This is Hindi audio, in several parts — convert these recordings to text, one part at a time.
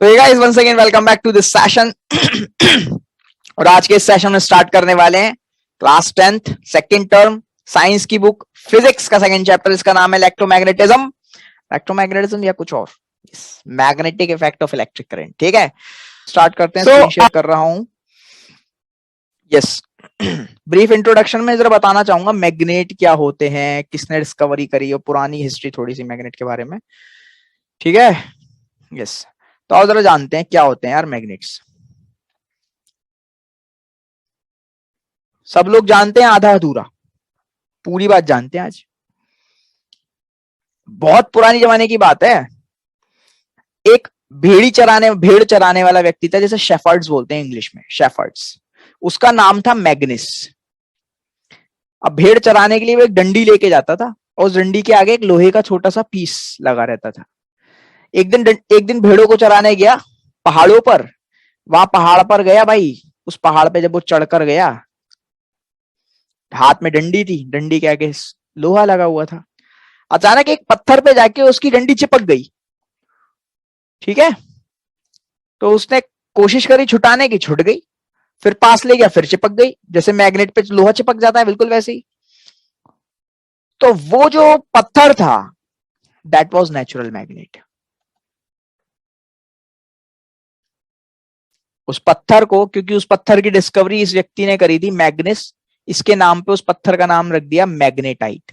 तो ये guys once again welcome back to this session. और आज के इस सेशन में स्टार्ट करने वाले हैं class 10th second term science की बुक फिजिक्स का सेकंड चैप्टर। इसका नाम है इलेक्ट्रोमैग्नेटिज्म। इलेक्ट्रोमैग्नेटिज्म या कुछ और, magnetic effect of electric current. ठीक है, स्टार्ट करते हैं। स्क्रीन शेयर कर रहा हूं। यस, ब्रीफ इंट्रोडक्शन में जरा बताना चाहूंगा मैग्नेट क्या होते हैं, किसने डिस्कवरी करी, और पुरानी हिस्ट्री थोड़ी सी मैग्नेट के बारे में। ठीक है, यस। तो आओ जरा जानते हैं क्या होते हैं यार मैग्नेट्स। सब लोग जानते हैं आधा अधूरा, पूरी बात जानते हैं आज। बहुत पुरानी जमाने की बात है। एक भेड़ चराने वाला व्यक्ति था, जैसे शेफर्ड्स बोलते हैं इंग्लिश में, शेफर्ड्स। उसका नाम था मैग्निस। अब भेड़ चराने के लिए वो एक डंडी लेके जाता था और उस डंडी के आगे एक लोहे का छोटा सा पीस लगा रहता था। एक दिन भेड़ों को चराने गया पहाड़ों पर। वहां पहाड़ पर गया भाई, उस पहाड़ पे जब वो चढ़कर गया, हाथ में डंडी थी, डंडी के आगे लोहा लगा हुआ था। अचानक एक पत्थर पे जाके उसकी डंडी चिपक गई। ठीक है, तो उसने कोशिश करी छुटाने की, छुट गई। फिर पास ले गया, फिर चिपक गई। जैसे मैग्नेट पे लोहा चिपक जाता है, बिल्कुल वैसे ही। तो वो जो पत्थर था, दैट वाज नेचुरल मैग्नेट। उस पत्थर को, क्योंकि उस पत्थर की डिस्कवरी इस व्यक्ति ने करी थी, मैग्निस, इसके नाम पे उस पत्थर का नाम रख दिया मैग्नेटाइट,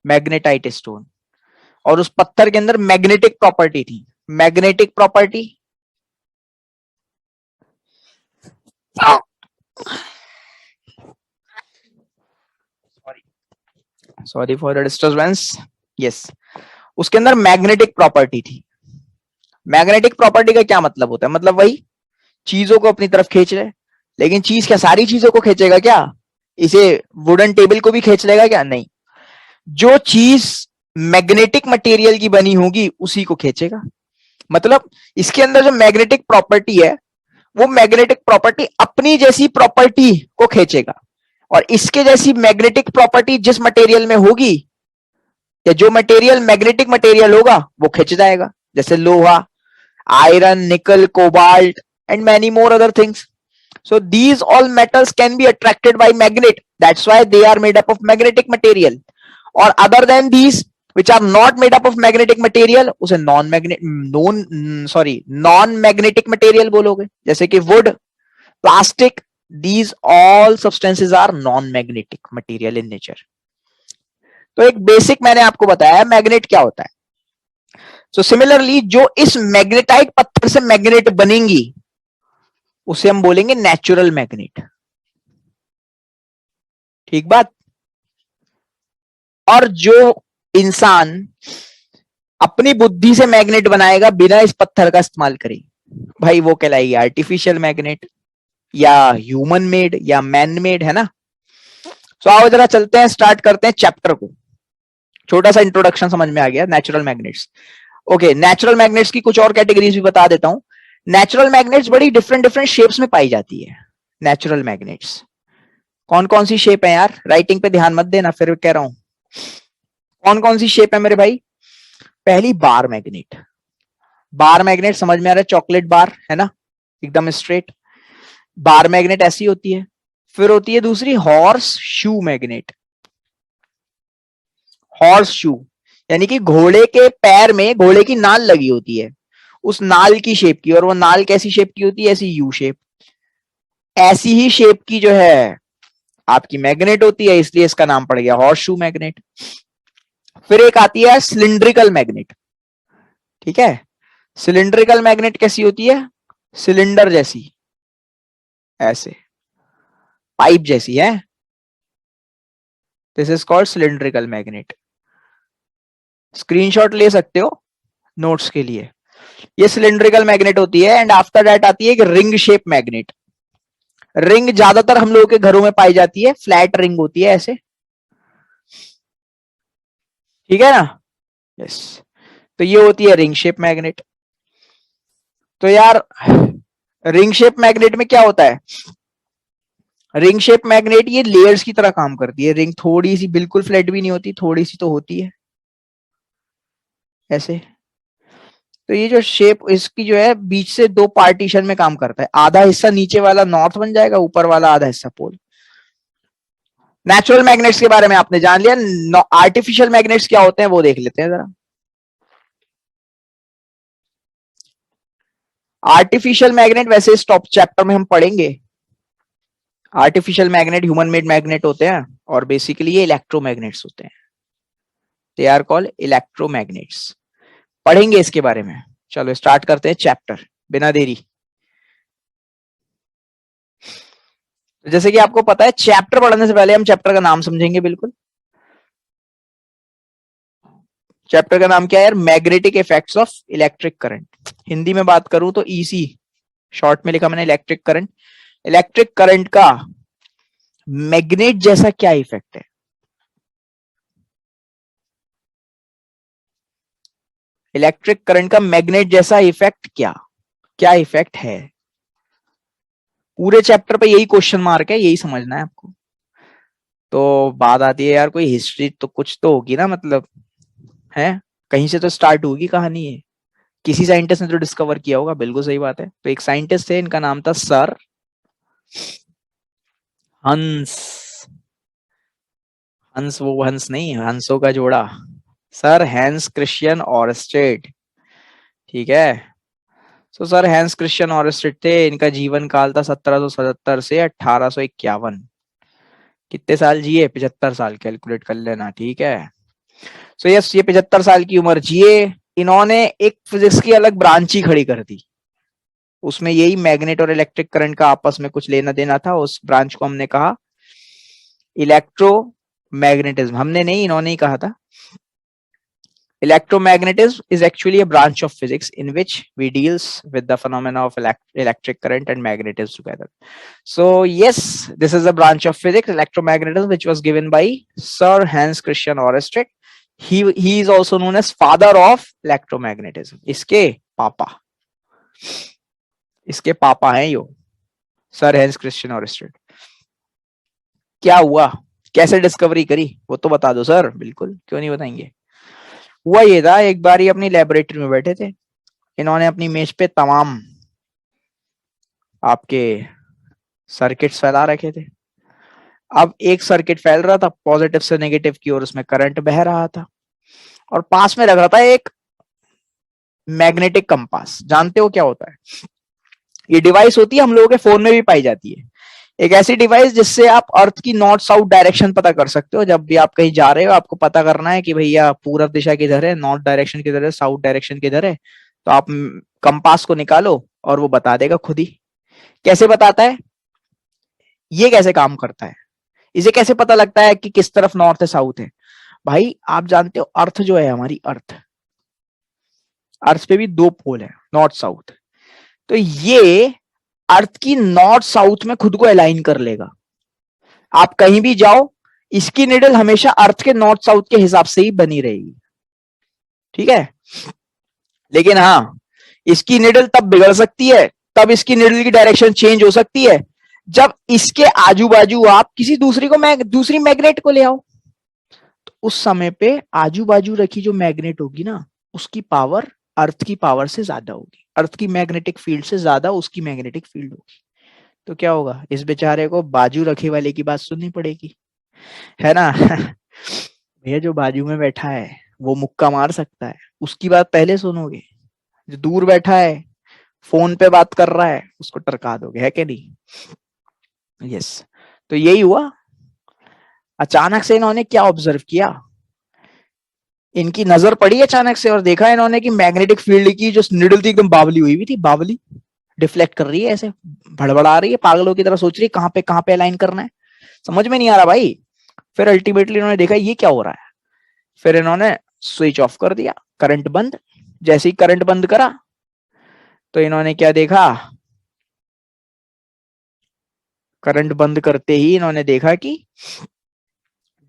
मैग्नेटाइट स्टोन। और उस पत्थर के अंदर मैग्नेटिक प्रॉपर्टी थी। Magnetic property, sorry for the disturbance. Yes, उसके अंदर मैग्नेटिक प्रॉपर्टी थी। मैग्नेटिक प्रॉपर्टी का क्या मतलब होता है? मतलब वही चीजों को अपनी तरफ खींच ले। लेकिन चीज क्या सारी चीजों को खींचेगा क्या? इसे वुडन टेबल को भी खींच लेगा क्या? नहीं। जो चीज मैग्नेटिक मटेरियल की बनी होगी उसी को खींचेगा। मतलब इसके अंदर जो मैग्नेटिक प्रॉपर्टी है, वो मैग्नेटिक प्रॉपर्टी अपनी जैसी प्रॉपर्टी को खींचेगा। और इसके जैसी मैग्नेटिक प्रॉपर्टी जिस मटेरियल में होगी, या जो मटेरियल मैग्नेटिक मटेरियल होगा, वो खींच जाएगा। जैसे लोहा, आयरन, निकल, cobalt and many more other things. So these all metals can be attracted by magnet. That's why they are made up of magnetic material. Or other than these which are not made up of magnetic material, उसे non magnetic material बोलोगे। जैसे कि wood, plastic, these all substances are non magnetic material in nature. तो एक बेसिक मैंने आपको बताया मैग्नेट क्या होता है। So similarly जो इस मैग्नेटाइट पत्थर से मैग्नेट बनेंगी, उसे हम बोलेंगे नेचुरल मैग्नेट। ठीक बात। और जो इंसान अपनी बुद्धि से मैग्नेट बनाएगा बिना इस पत्थर का इस्तेमाल करे, भाई वो कहलाएगी आर्टिफिशियल मैग्नेट, या ह्यूमन मेड, या मैन मेड, है ना। सो आओ जरा चलते हैं, स्टार्ट करते हैं चैप्टर को। छोटा सा इंट्रोडक्शन समझ में आ गया natural magnets. Okay, natural magnets की कुछ और कैटेगरीज भी बता देता हूं। नेचुरल मैग्नेट्स बड़ी डिफरेंट डिफरेंट शेप्स में पाई जाती है। नेचुरल मैग्नेट्स कौन कौन सी शेप है यार? राइटिंग पे ध्यान मत देना, फिर कह रहा हूं कौन कौन सी शेप है मेरे भाई। पहली बार मैग्नेट। बार मैग्नेट समझ में आ रहा है? चॉकलेट बार, है ना, एकदम स्ट्रेट। बार मैग्नेट ऐसी होती है। फिर होती है दूसरी horse shoe magnet. Horse shoe यानी कि घोड़े के पैर में घोड़े की नाल लगी होती है, उस नाल की शेप की। और वो नाल कैसी शेप की होती है? ऐसी यू शेप। ऐसी ही शेप की जो है आपकी मैग्नेट होती है, इसलिए इसका नाम पड़ गया हॉर्स शू मैग्नेट। फिर एक आती है सिलिंड्रिकल मैग्नेट। ठीक है, सिलिंड्रिकल मैग्नेट कैसी होती है? सिलेंडर जैसी, ऐसे पाइप जैसी है। This is called cylindrical magnet. Screenshot ले सकते हो नोट्स के लिए। ये सिलिंड्रिकल मैग्नेट होती है। एंड आफ्टर दैट आती है एक रिंग शेप मैग्नेट। रिंग ज्यादातर हम लोगों के घरों में पाई जाती है, फ्लैट रिंग होती है ऐसे। ठीक है ना? यस, तो ये होती है रिंग शेप मैग्नेट। तो यार रिंग शेप मैग्नेट में क्या होता है? रिंग शेप मैग्नेट ये लेयर्स की तरह काम करती है। रिंग थोड़ी सी बिल्कुल फ्लैट भी नहीं होती, थोड़ी सी तो होती है ऐसे। तो ये जो शेप इसकी जो है बीच से दो पार्टीशन में काम करता है, आधा हिस्सा नीचे वाला नॉर्थ बन जाएगा, ऊपर वाला आधा हिस्सा पोल। नेचुरल मैग्नेट्स के बारे में आपने जान लिया, आर्टिफिशियल मैग्नेट्स क्या होते हैं वो देख लेते हैं जरा। आर्टिफिशियल मैग्नेट वैसे इस टॉप चैप्टर में हम पढ़ेंगे। Artificial magnet human made magnet होते हैं और बेसिकली ये इलेक्ट्रोमैग्नेट्स होते हैं, दे आर कॉल्ड इलेक्ट्रोमैग्नेट्स। पढ़ेंगे इसके बारे में। चलो स्टार्ट करते हैं चैप्टर बिना देरी। जैसे कि आपको पता है चैप्टर पढ़ने से पहले हम चैप्टर का नाम समझेंगे बिल्कुल। चैप्टर का नाम क्या है यार? Magnetic effects of electric current. Hindi में बात करूं तो ईसी शॉर्ट में लिखा मैंने इलेक्ट्रिक करंट। इलेक्ट्रिक करंट का मैग्नेट जैसा क्या इफेक्ट है? इलेक्ट्रिक करंट का मैग्नेट जैसा इफेक्ट क्या इफेक्ट है? पूरे चैप्टर पे यही क्वेश्चन मार्क है, यही समझना है आपको। तो बात आती है यार कोई हिस्ट्री तो कुछ तो होगी ना, मतलब है कहीं से तो स्टार्ट होगी कहानी है, किसी साइंटिस्ट ने तो डिस्कवर किया होगा। बिल्कुल सही बात है। तो एक साइंटिस्ट थे, इनका नाम था सर हंस। हंस वो हंस नहीं, हंसों का जोड़ा, सर हैंस क्रिश्चियन ऑरस्टेड। ठीक है। तो सर हैंस क्रिश्चियन ऑरस्टेड थे, इनका जीवन काल था 1777 से 1851। कितने साल जिए? 75 साल, कैलकुलेट कर लेना। ठीक है। सो यस, ये 75 साल की उम्र जिए। इन्होंने एक फिजिक्स की अलग ब्रांच ही खड़ी कर दी, उसमें यही मैग्नेट और इलेक्ट्रिक करंट का आपस में कुछ लेना देना था। उस ब्रांच को हमने कहा इलेक्ट्रोमैग्नेटिज्म। हमने नहीं, इन्होंने ही कहा था। Electromagnetism is actually a branch of physics in which we deals with the phenomena of electric current and magnetism together. So yes, this is a branch of physics, electromagnetism, which was given by Sir Hans Christian Ørsted. He is also known as father of electromagnetism. इसके पापा हैं यो, सर हैंस क्रिश्चियन ऑरस्टेड। क्या हुआ, कैसे डिस्कवरी करी, वो तो बता दो सर। बिल्कुल, क्यों नहीं बताएंगे। हुआ ये था, एक बार ही अपनी लेबोरेटरी में बैठे थे, इन्होंने अपनी मेज पे तमाम आपके सर्किट्स फैला रखे थे। अब एक सर्किट फैल रहा था पॉजिटिव से नेगेटिव की ओर, उसमें करंट बह रहा था, और पास में रख रहा था एक मैग्नेटिक कंपास। जानते हो क्या होता है? ये डिवाइस होती है, हम लोगों के फोन में भी पाई जाती है। एक ऐसी डिवाइस जिससे आप अर्थ की नॉर्थ साउथ डायरेक्शन पता कर सकते हो। जब भी आप कहीं जा रहे हो, आपको पता करना है कि भैया पूरब दिशा किधर है, नॉर्थ डायरेक्शन किधर है, साउथ डायरेक्शन किधर है, तो आप कंपास को निकालो और वो बता देगा खुद ही। कैसे बताता है, ये कैसे काम करता है, इसे कैसे पता लगता है कि किस तरफ नॉर्थ है साउथ है? भाई आप जानते हो अर्थ जो है हमारी, अर्थ पे भी दो पोल है, नॉर्थ साउथ। तो ये अर्थ की नॉर्थ साउथ में खुद को अलाइन कर लेगा। आप कहीं भी जाओ, इसकी निडल हमेशा अर्थ के नॉर्थ साउथ के हिसाब से ही बनी रहेगी। ठीक है। लेकिन हाँ, इसकी निडल तब बिगड़ सकती है, तब इसकी निडल की डायरेक्शन चेंज हो सकती है जब इसके आजू बाजू आप किसी दूसरी मैग्नेट को ले आओ। तो उस समय पे आजू बाजू रखी जो मैग्नेट होगी ना, उसकी पावर अर्थ की पावर से ज्यादा होगी, अर्थ की मैग्नेटिक फील्ड से ज्यादा उसकी मैग्नेटिक फील्ड होगी। तो क्या होगा, इस बेचारे को बाजू रखे वाले की बात सुननी पड़ेगी, है ना। भैया जो बाजू में बैठा है वो मुक्का मार सकता है, उसकी बात पहले सुनोगे। जो दूर बैठा है, फोन पे बात कर रहा है, उसको टरका दोगे, है कि नहीं? यस। तो यही हुआ। अचानक से इन्होंने क्या ऑब्जर्व किया, इनकी नजर पड़ी अचानक से और देखा इन्होंने कि मैग्नेटिक फील्ड की जो निडल थी एकदम बावली हुई हुई थी, बावली डिफ्लेक्ट कर रही है, ऐसे भड़बड़ा रही है, पागलों की तरह सोच रही है कहाँ पे अलाइन करना है, समझ में नहीं आ रहा भाई। फिर अल्टीमेटली इन्होंने देखा ये क्या हो रहा है, फिर इन्होंने स्विच ऑफ कर दिया, करंट बंद। जैसे ही करंट बंद करा तो इन्होंने क्या देखा, करंट बंद करते ही इन्होंने देखा कि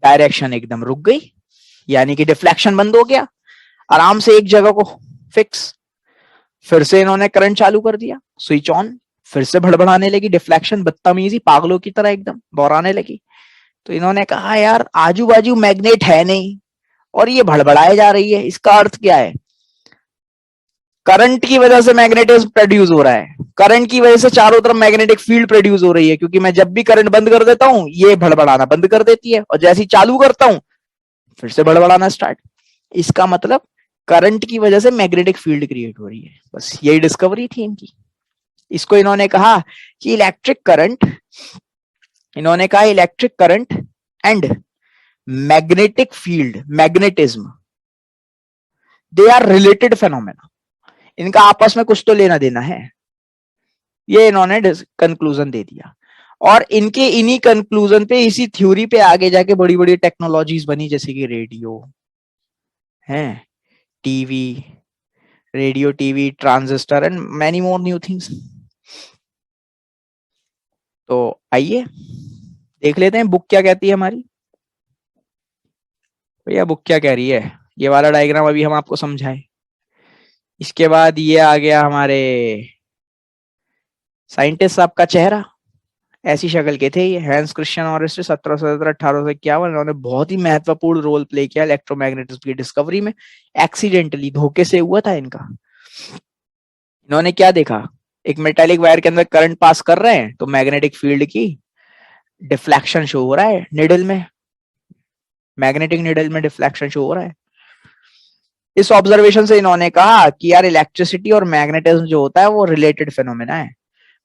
डायरेक्शन एकदम रुक गई, यानी कि डिफ्लेक्शन बंद हो गया, आराम से एक जगह को फिक्स। फिर से इन्होंने करंट चालू कर दिया, स्विच ऑन, फिर से भड़बड़ाने लगी, डिफ्लेक्शन बदतमीजी पागलों की तरह एकदम दौड़ाने लगी। तो इन्होंने कहा यार आजू बाजू मैग्नेट है नहीं और ये भड़बड़ाए जा रही है, इसका अर्थ क्या है? करंट की वजह से मैग्नेटिज्म प्रोड्यूस हो रहा है, करंट की वजह से चारों तरफ मैग्नेटिक फील्ड प्रोड्यूस हो रही है, क्योंकि मैं जब भी करंट बंद कर देता हूं ये भड़बड़ाना बंद कर देती है, और जैसे ही चालू करता हूं फिर से भड़बड़ाना स्टार्ट। इसका मतलब करंट की वजह से मैग्नेटिक फील्ड क्रिएट हो रही है। बस यही डिस्कवरी थी इनकी। इसको इन्होंने कहा कि इलेक्ट्रिक करंट, इन्होंने कहा electric current and magnetic field, magnetism, they are related phenomena. इनका आपस में कुछ तो लेना देना है, ये इन्होंने कंक्लूजन दे दिया। और इनके इन्हीं कंक्लूजन पे, इसी थ्योरी पे आगे जाके बड़ी बड़ी टेक्नोलॉजीज बनी, जैसे कि रेडियो है, TV, radio, TV, transistor and many more new things. तो आइए देख लेते हैं बुक क्या कहती है हमारी। भैया बुक क्या कह रही है, ये वाला डायग्राम अभी हम आपको समझाए। इसके बाद ये आ गया हमारे साइंटिस्ट साहब का चेहरा, ऐसी शक्ल के थे ये, हैंस क्रिश्चियन ऑरेस्ट, 1717-1851। इन्होंने बहुत ही महत्वपूर्ण रोल प्ले किया इलेक्ट्रोमैग्नेटिज्म की डिस्कवरी में। एक्सीडेंटली, धोखे से हुआ था इनका। इन्होंने क्या देखा, एक मेटालिक वायर के अंदर करंट पास कर रहे हैं तो मैग्नेटिक फील्ड की डिफ्लेक्शन शो हो रहा है निडल में, मैग्नेटिक निडल में डिफ्लेक्शन शो हो रहा है। इस ऑब्जर्वेशन से इन्होंने कहा कि यार इलेक्ट्रिसिटी और मैग्नेटिज्म जो होता है वो रिलेटेड फेनोमेना है।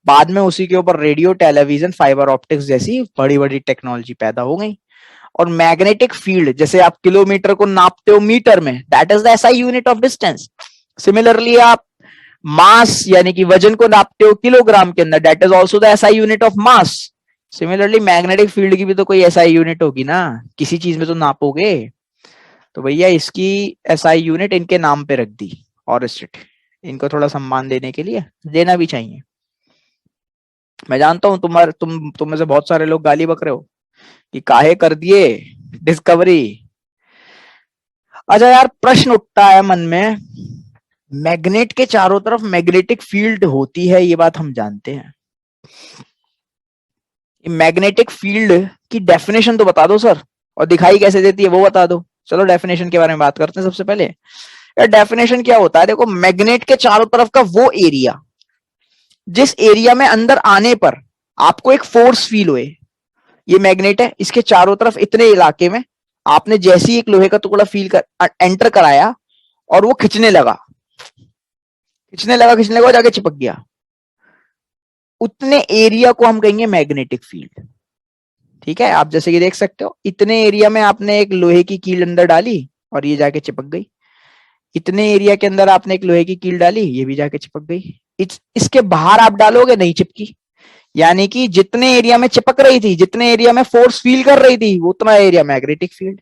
बाद में उसी के ऊपर रेडियो, टेलीविजन, फाइबर ऑप्टिक्स जैसी बड़ी बड़ी टेक्नोलॉजी पैदा हो गई। और मैग्नेटिक फील्ड, जैसे आप किलोमीटर को नापते हो मीटर में, that is the SI unit of distance. Similarly आप मास यानी कि वजन को नापते हो किलोग्राम के अंदर, that is also the SI unit of mass. Similarly magnetic field की भी तो कोई एसआई यूनिट होगी ना, किसी चीज में तो नापोगे। तो भैया इसकी एसआई यूनिट इनके नाम पे रख दी, और इनको थोड़ा सम्मान देने के लिए देना भी चाहिए। मैं जानता हूं तुम में से बहुत सारे लोग गाली बक रहे हो कि काहे कर दिए डिस्कवरी। अच्छा यार, प्रश्न उठता है मन में, मैग्नेट के चारों तरफ मैग्नेटिक फील्ड होती है, ये बात हम जानते हैं। मैग्नेटिक फील्ड की डेफिनेशन तो बता दो सर, और दिखाई कैसे देती है वो बता दो। चलो डेफिनेशन के बारे में बात करते हैं सबसे पहले। यार डेफिनेशन क्या होता है, देखो मैग्नेट के चारों तरफ का वो एरिया जिस एरिया में अंदर आने पर आपको एक फोर्स फील हुए। ये मैग्नेट है, इसके चारों तरफ इतने इलाके में आपने जैसी एक लोहे का टुकड़ा फील कर एंटर कराया और वो खिंचने लगा, खिंचने लगा, जाके चिपक गया, उतने एरिया को हम कहेंगे मैग्नेटिक फील्ड। ठीक है, आप जैसे कि देख सकते हो, इतने एरिया में आपने एक लोहे की कील अंदर डाली और ये जाके चिपक गई। इतने एरिया के अंदर आपने एक लोहे की कील डाली, ये भी जाके चिपक गई। इसके बाहर आप डालोगे, नहीं चिपकी। यानी कि जितने एरिया में चिपक रही थी, जितने एरिया में फोर्स फील कर रही थी, उतना एरिया मैग्नेटिक फील्ड।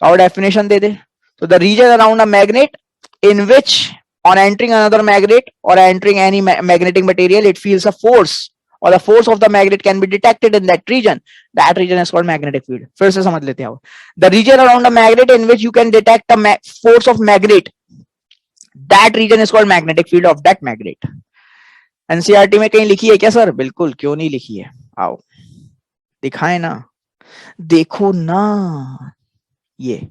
और डेफिनेशन दे दे तो, the region around a magnet in which on entering another magnet or entering any magnetic material it feels a force, or the force of the magnet can be detected in that region is called magnetic field. फिर से समझ लेते हैं। the region around a magnet in which you can detect a force of magnet, that region is called magnetic field of that magnet. NCERT में कहीं लिखी है क्या सर? बिल्कुल, क्यों नहीं लिखी है, आओ दिखाए ना, देखो ना। ये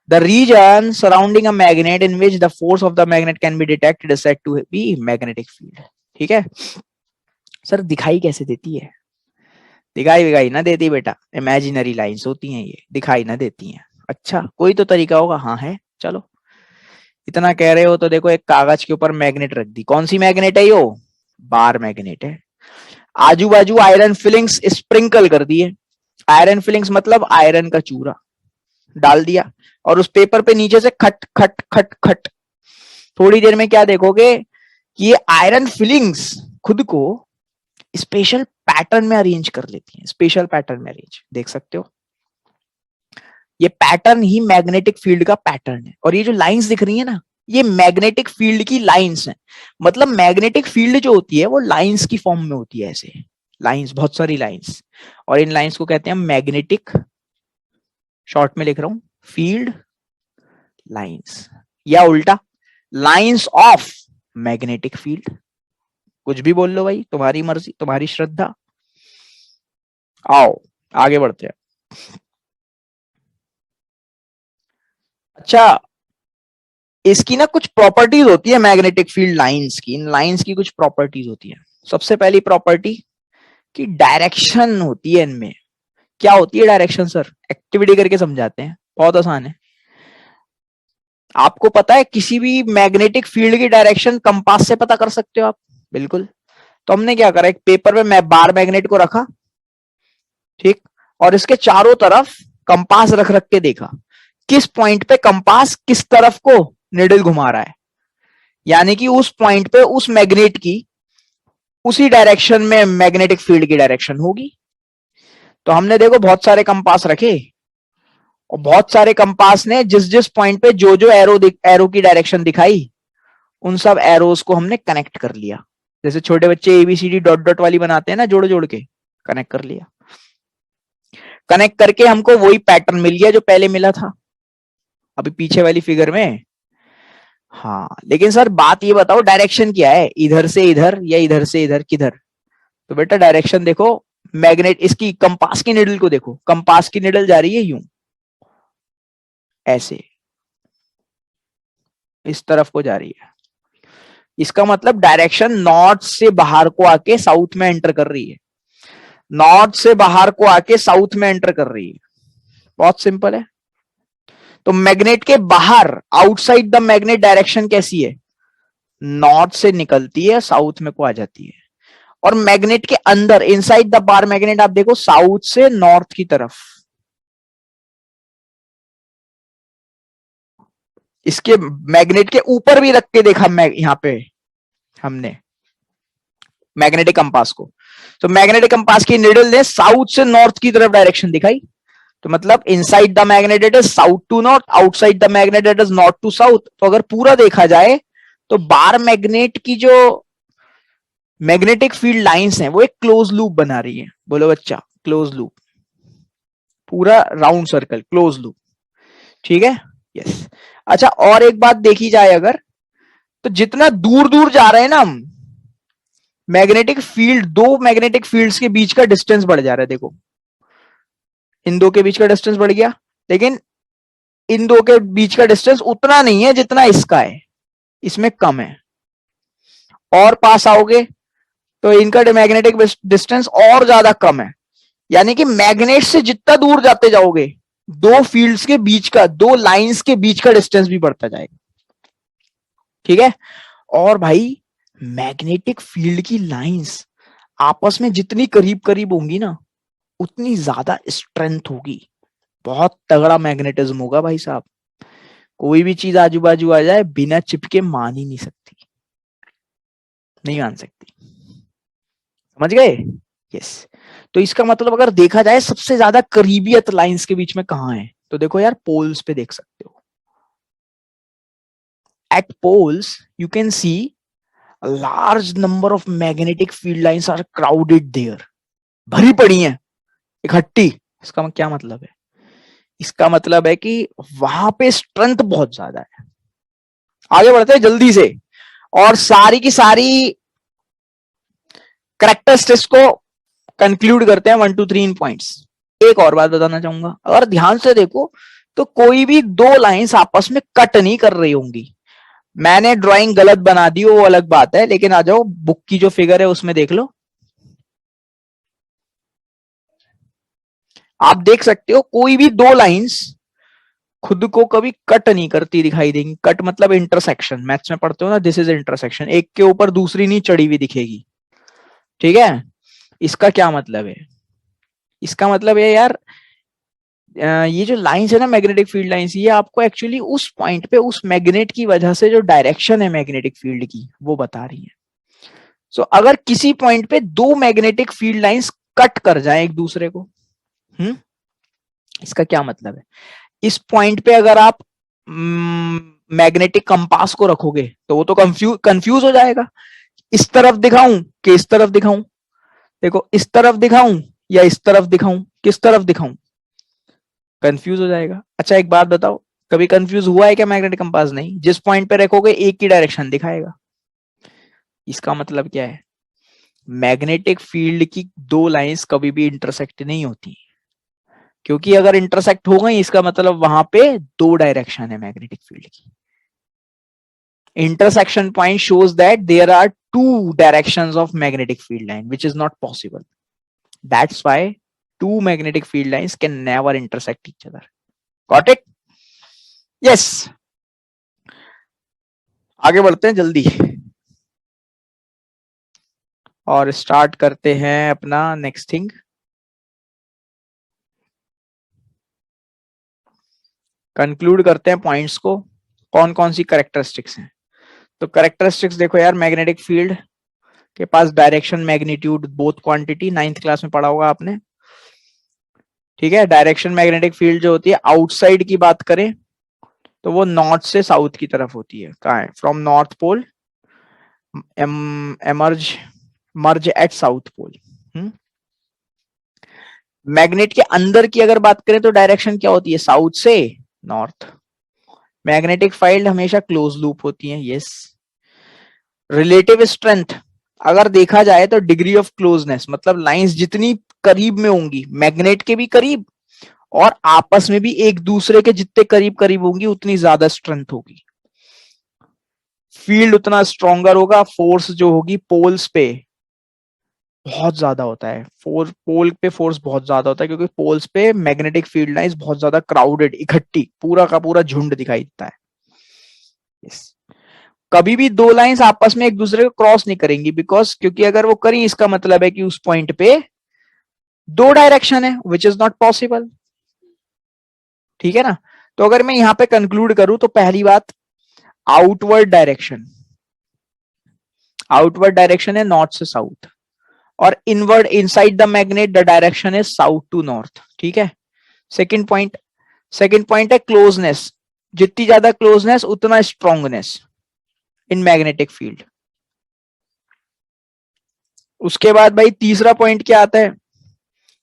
the region surrounding a magnet in which the force of the magnet can be detected is said to be magnetic field. ठीक है सर, दिखाई कैसे देती है? दिखाई ना देती बेटा, इमेजिनरी लाइंस होती हैं, ये दिखाई ना देती हैं। अच्छा, कोई तो तरीका होगा। हाँ है, चलो इतना कह रहे हो तो देखो, एक कागज के ऊपर मैग्नेट रख दी। कौन सी मैग्नेट है? यो बार मैग्नेट है। आजू बाजू आयरन फिलिंग्स स्प्रिंकल कर दिए। आयरन फिलिंग्स मतलब आयरन का चूरा डाल दिया, और उस पेपर पे नीचे से खट खट खट खट। थोड़ी देर में क्या देखोगे कि ये आयरन फिलिंग्स खुद को स्पेशल पैटर्न में अरेंज कर लेती हैं। स्पेशल पैटर्न में अरेंज, देख सकते हो, ये पैटर्न ही मैग्नेटिक फील्ड का पैटर्न है। और ये जो लाइंस दिख रही है ना, ये मैग्नेटिक फील्ड की लाइंस हैं। मतलब मैग्नेटिक फील्ड जो होती है वो लाइंस की फॉर्म में होती है, ऐसे लाइंस, बहुत सारी लाइंस। और इन लाइंस को कहते हैं मैग्नेटिक, शॉर्ट में लिख रहा हूं, फील्ड लाइंस, या उल्टा लाइंस ऑफ मैग्नेटिक फील्ड। कुछ भी बोल लो भाई, तुम्हारी मर्जी, तुम्हारी श्रद्धा। आओ आगे बढ़ते हैं। अच्छा, इसकी ना कुछ प्रॉपर्टीज होती है मैग्नेटिक फील्ड लाइंस की, इन लाइंस की कुछ प्रॉपर्टीज होती है। सबसे पहली प्रॉपर्टी की डायरेक्शन होती है इनमें। क्या होती है डायरेक्शन सर? एक्टिविटी करके समझाते हैं, बहुत आसान है। आपको पता है किसी भी मैग्नेटिक फील्ड की डायरेक्शन कंपास से पता कर सकते हो आप? बिल्कुल। तो हमने क्या करा, एक पेपर में मैं बार मैग्नेट को रखा, ठीक, और इसके चारों तरफ कंपास रख रख के देखा किस पॉइंट पे कंपास किस तरफ को निडल घुमा रहा है, यानी कि उस पॉइंट पे उस मैग्नेट की उसी डायरेक्शन में मैग्नेटिक फील्ड की डायरेक्शन होगी। तो हमने देखो बहुत सारे कंपास रखे और बहुत सारे कंपास ने जिस जिस पॉइंट पे जो जो एरो की डायरेक्शन दिखाई, उन सब एरोस को हमने कनेक्ट कर लिया। जैसे छोटे बच्चे एबीसीडी डॉट डॉट वाली बनाते हैं ना, जोड़ जोड़ के कनेक्ट कर लिया। कनेक्ट करके हमको वही पैटर्न मिल गया जो पहले मिला था अभी पीछे वाली फिगर में। हाँ, लेकिन सर बात ये बताओ डायरेक्शन क्या है, इधर से इधर या इधर से इधर, किधर? तो बेटा डायरेक्शन देखो, मैग्नेट इसकी कंपास की निडल को देखो, कंपास की निडल जा रही है यूं, ऐसे इस तरफ को जा रही है। इसका मतलब डायरेक्शन नॉर्थ से बाहर को आके साउथ में एंटर कर रही है, नॉर्थ से बाहर को आके साउथ में एंटर कर रही है। बहुत सिंपल है। तो मैग्नेट के बाहर, आउटसाइड द मैग्नेट डायरेक्शन कैसी है? नॉर्थ से निकलती है, साउथ में को आ जाती है। और मैग्नेट के अंदर, इनसाइड द बार मैग्नेट, आप देखो साउथ से नॉर्थ की तरफ। इसके मैग्नेट के ऊपर भी रख के देखा यहां पे हमने मैग्नेटिक कंपास को, तो मैग्नेटिक कंपास की निडल ने साउथ से नॉर्थ की तरफ डायरेक्शन दिखाई। तो मतलब inside the magnet it is south to north, outside the magnet it is north to south. तो अगर पूरा देखा जाए तो बार मैग्नेट की जो मैग्नेटिक फील्ड लाइंस हैं वो एक क्लोज लूप बना रही है। बोलो बच्चा, क्लोज लूप, पूरा राउंड सर्कल, क्लोज लूप, ठीक है? यस। अच्छा, और एक बात देखी जाए अगर, तो जितना दूर दूर जा रहे हैं ना हम, मैग्नेटिक फील्ड, दो मैग्नेटिक फील्ड्स के बीच का डिस्टेंस बढ़ जा रहा है। देखो इन दो के बीच का डिस्टेंस बढ़ गया, लेकिन इन दो के बीच का डिस्टेंस उतना नहीं है जितना इसका है, इसमें कम है। और पास आओगे तो इनका मैग्नेटिक डिस्टेंस और ज्यादा कम है। यानी कि मैग्नेट से जितना दूर जाते जाओगे, दो फील्ड्स के बीच का, दो लाइंस के बीच का डिस्टेंस भी बढ़ता जाएगा, ठीक है? और भाई मैग्नेटिक फील्ड की लाइंस आपस में जितनी करीब करीब होंगी ना, उतनी ज्यादा स्ट्रेंथ होगी, बहुत तगड़ा मैग्नेटिज्म होगा भाई साहब। कोई भी चीज आजू बाजू आ जाए, बिना चिपके मान ही नहीं सकती, नहीं मान सकती। समझ गए? यस। तो इसका मतलब अगर देखा जाए सबसे ज्यादा करीबियत लाइंस के बीच में कहां है, तो देखो यार पोल्स पे देख सकते हो। At poles you can see a large number of magnetic field lines are crowded there, भरी पड़ी हैं, इकट्ठी। इसका क्या मतलब है? इसका मतलब है कि वहां पे स्ट्रेंथ बहुत ज्यादा है। आगे बढ़ते हैं जल्दी से, और सारी की सारी कैरेक्टरिस्टिक्स को कंक्लूड करते हैं 1 2 3 इन पॉइंट्स। एक और बात बताना चाहूंगा, अगर ध्यान से देखो तो कोई भी दो लाइंस आपस में कट नहीं कर रही होंगी। मैंने ड्राइंग गलत बना दी वो अलग बात है, लेकिन आ जाओ बुक की जो फिगर है उसमें देख लो, आप देख सकते हो कोई भी दो लाइंस खुद को कभी कट नहीं करती दिखाई देंगी। कट मतलब इंटरसेक्शन, मैथ्स में पढ़ते हो ना, दिस इज इंटरसेक्शन, एक के ऊपर दूसरी नहीं चढ़ी हुई दिखेगी, ठीक है? इसका क्या मतलब है? इसका मतलब है यार, ये जो लाइंस है ना मैग्नेटिक फील्ड लाइंस, ये आपको एक्चुअली उस पॉइंट पे उस मैग्नेट की वजह से जो डायरेक्शन है मैग्नेटिक फील्ड की वो बता रही है। सो अगर किसी पॉइंट पे दो मैग्नेटिक फील्ड लाइंस कट कर जाए एक दूसरे को, इसका क्या मतलब है? इस पॉइंट पे अगर आप मैग्नेटिक कंपास को रखोगे तो वो तो कंफ्यूज हो जाएगा, इस तरफ दिखाऊं कि इस तरफ दिखाऊं, देखो इस तरफ दिखाऊं या इस तरफ दिखाऊं, किस तरफ दिखाऊं, कंफ्यूज हो जाएगा। अच्छा एक बात बताओ, कभी कंफ्यूज हुआ है क्या मैग्नेटिक कंपास? नहीं, जिस पॉइंट पे रखोगे एक ही डायरेक्शन दिखाएगा। इसका मतलब क्या है? मैग्नेटिक फील्ड की दो लाइंस कभी भी इंटरसेक्ट नहीं होती, क्योंकि अगर इंटरसेक्ट हो गई इसका मतलब वहां पे दो डायरेक्शन है मैग्नेटिक फील्ड की। intersection point shows that there are two directions of magnetic field line, which is not possible. That's why two magnetic field lines can never intersect each other. Got it? Yes. आगे बढ़ते हैं जल्दी और स्टार्ट करते हैं अपना नेक्स्ट थिंग. कंक्लूड करते हैं पॉइंट्स को. कौन कौन सी कैरेक्टरिस्टिक्स हैं? तो कैरेक्टरिस्टिक्स देखो यार, मैग्नेटिक फील्ड के पास direction, magnitude, both quantity 9th class में पढ़ा होगा आपने. ठीक है. डायरेक्शन मैग्नेटिक फील्ड जो होती है आउटसाइड की बात करें तो वो नॉर्थ से साउथ की तरफ होती है. कहाँ है? From north pole merge at south pole. Magnet के अंदर की अगर बात करें तो डायरेक्शन क्या होती है? साउथ से नॉर्थ. मैग्नेटिक फील्ड हमेशा क्लोज लूप होती है. यस. रिलेटिव स्ट्रेंथ अगर देखा जाए तो डिग्री ऑफ क्लोजनेस, मतलब लाइंस जितनी करीब में होंगी, मैग्नेट के भी करीब और आपस में भी एक दूसरे के जितने करीब करीब होंगी उतनी ज्यादा स्ट्रेंथ होगी, फील्ड उतना स्ट्रॉन्गर होगा. फोर्स जो होगी पोल्स पे बहुत ज्यादा होता है. पोल पे फोर्स बहुत ज्यादा होता है क्योंकि पोल्स पे मैग्नेटिक फील्ड लाइंस बहुत ज्यादा क्राउडेड, इकट्ठी, पूरा का पूरा झुंड दिखाई देता है. yes. कभी भी दो लाइंस आपस में एक दूसरे को क्रॉस नहीं करेंगी, बिकॉज क्योंकि अगर वो करें इसका मतलब है कि उस पॉइंट पे दो डायरेक्शन है, विच इज नॉट पॉसिबल. ठीक है ना. तो अगर मैं यहां पे कंक्लूड करूं तो पहली बात, आउटवर्ड डायरेक्शन है नॉर्थ से साउथ, और inward inside the magnet the direction है साउथ टू नॉर्थ. ठीक है. सेकंड पॉइंट है क्लोजनेस. जितनी ज्यादा क्लोजनेस उतना स्ट्रॉन्गनेस इन मैग्नेटिक फील्ड. उसके बाद भाई तीसरा पॉइंट क्या आता है?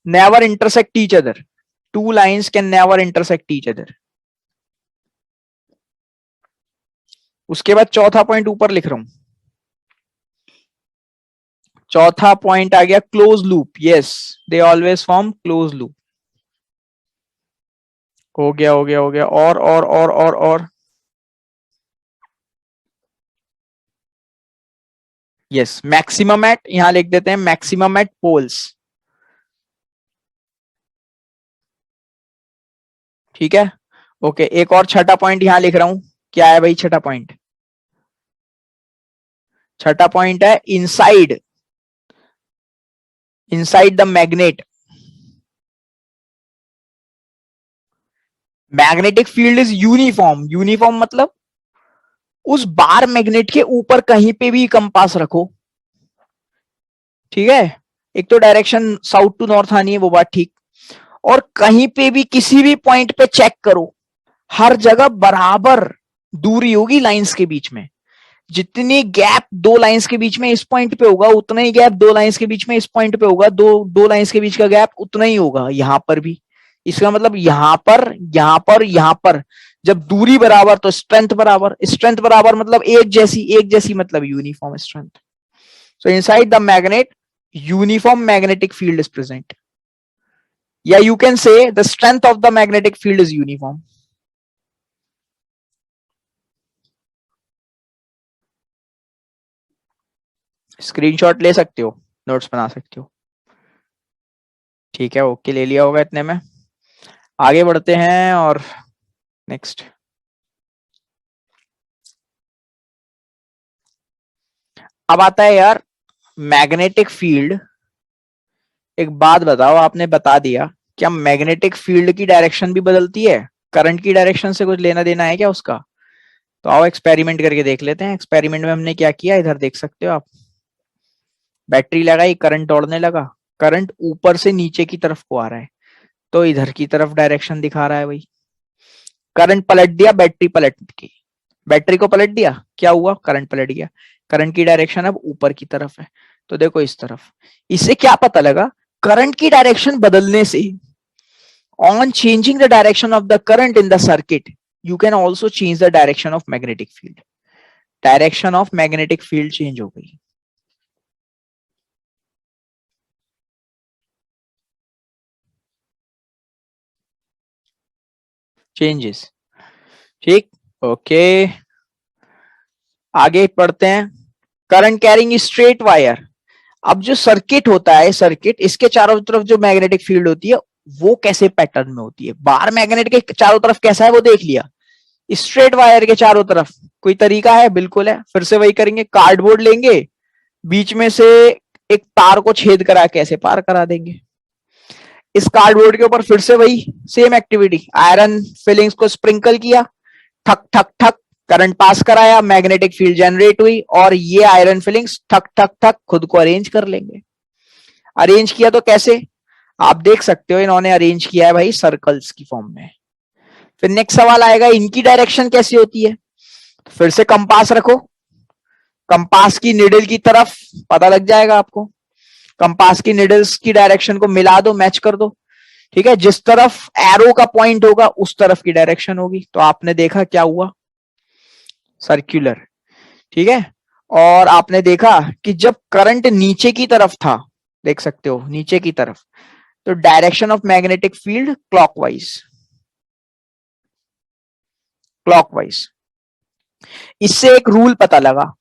Never intersect each other. Two lines can never intersect each other. उसके बाद चौथा पॉइंट ऊपर लिख रहा हूं. चौथा पॉइंट आ गया close loop. Yes, they always form close loop. हो गया. और यस, मैक्सिमम एट, यहां लिख देते हैं मैक्सिमम एट पोल्स. ठीक है. ओके. एक और छठा पॉइंट यहां लिख रहा हूं. क्या है भाई छठा पॉइंट? छठा पॉइंट है inside the magnet magnetic field is uniform मतलब उस बार मैग्नेट के ऊपर कहीं पे भी कंपास रखो. ठीक है. एक तो डायरेक्शन साउथ टू नॉर्थ आनी है, वो बात ठीक. और कहीं पे भी किसी भी पॉइंट पे चेक करो, हर जगह बराबर दूरी होगी लाइंस के बीच में. जितनी गैप दो लाइंस के बीच में इस पॉइंट पे होगा उतना ही गैप दो लाइंस के बीच में इस पॉइंट पे होगा. दो लाइंस के बीच का गैप उतना ही होगा यहां पर भी. इसका मतलब यहां पर जब दूरी बराबर तो स्ट्रेंथ बराबर मतलब एक जैसी मतलब uniform strength. So inside the magnet uniform magnetic field is present, या you can say the strength of the magnetic field is uniform. Screenshot ले सकते हो, नोट्स बना सकते हो. ठीक है. ओके, ले लिया होगा इतने में. आगे बढ़ते हैं और नेक्स्ट. अब आता है यार मैग्नेटिक फील्ड. एक बात बताओ, आपने बता दिया, क्या मैग्नेटिक फील्ड की डायरेक्शन भी बदलती है? करंट की डायरेक्शन से कुछ लेना देना है क्या उसका? तो आओ एक्सपेरिमेंट करके देख लेते हैं. एक्सपेरिमेंट में हमने क्या किया, इधर देख सकते हो आप. बैटरी लगाई, करंट दौड़ने लगा. करंट ऊपर से नीचे की तरफ को आ रहा है तो इधर की तरफ डायरेक्शन दिखा रहा है भाई. करंट पलट दिया, बैटरी को पलट दिया, क्या हुआ? करंट पलट गया. करंट की डायरेक्शन अब ऊपर की तरफ है, तो देखो इस तरफ. इससे क्या पता लगा? करंट की डायरेक्शन बदलने से, on changing the direction of the current in the circuit, you can also change the direction of magnetic field. Direction of magnetic field change हो गई. चेंजेस. ठीक. ओके. आगे पढ़ते हैं, करंट कैरिंग स्ट्रेट वायर। अब जो सर्किट होता है, सर्किट, इसके चारों तरफ जो मैग्नेटिक फील्ड होती है वो कैसे पैटर्न में होती है। बार मैग्नेट के चारों तरफ कैसा है वो देख लिया, स्ट्रेट वायर के चारों तरफ कोई तरीका है? बिल्कुल है। फिर से वही करेंगे, कार्डबोर्ड लेंगे, बीच में से एक तार को छेद करा के ऐसे पार करा देंगे। इस कार्डबोर्ड के ऊपर फिर से वही सेम एक्टिविटी, आयरन फिलिंग्स को स्प्रिंकल किया, ठक ठक ठक करंट पास कराया, मैग्नेटिक फील्ड जनरेट हुई, और ये आयरन फिलिंग्स ठक ठक ठक खुद को अरेंज कर लेंगे। अरेंज किया तो कैसे, आप देख सकते हो इन्होंने अरेंज किया है भाई सर्कल्स की फॉर्म में। फिर नेक्स्ट सवाल आएगा, इनकी डायरेक्शन कैसी होती है? फिर से कंपास रखो, कंपास की निडल की तरफ पता लग जाएगा आपको, कंपास की निडल्स की डायरेक्शन को मिला दो, मैच कर दो, ठीक है। जिस तरफ एरो का पॉइंट होगा उस तरफ की डायरेक्शन होगी। तो आपने देखा क्या हुआ, सर्कुलर, ठीक है। और आपने देखा कि जब करंट नीचे की तरफ था, देख सकते हो नीचे की तरफ, तो direction of magnetic field clockwise, clockwise. इससे एक रूल पता लगा,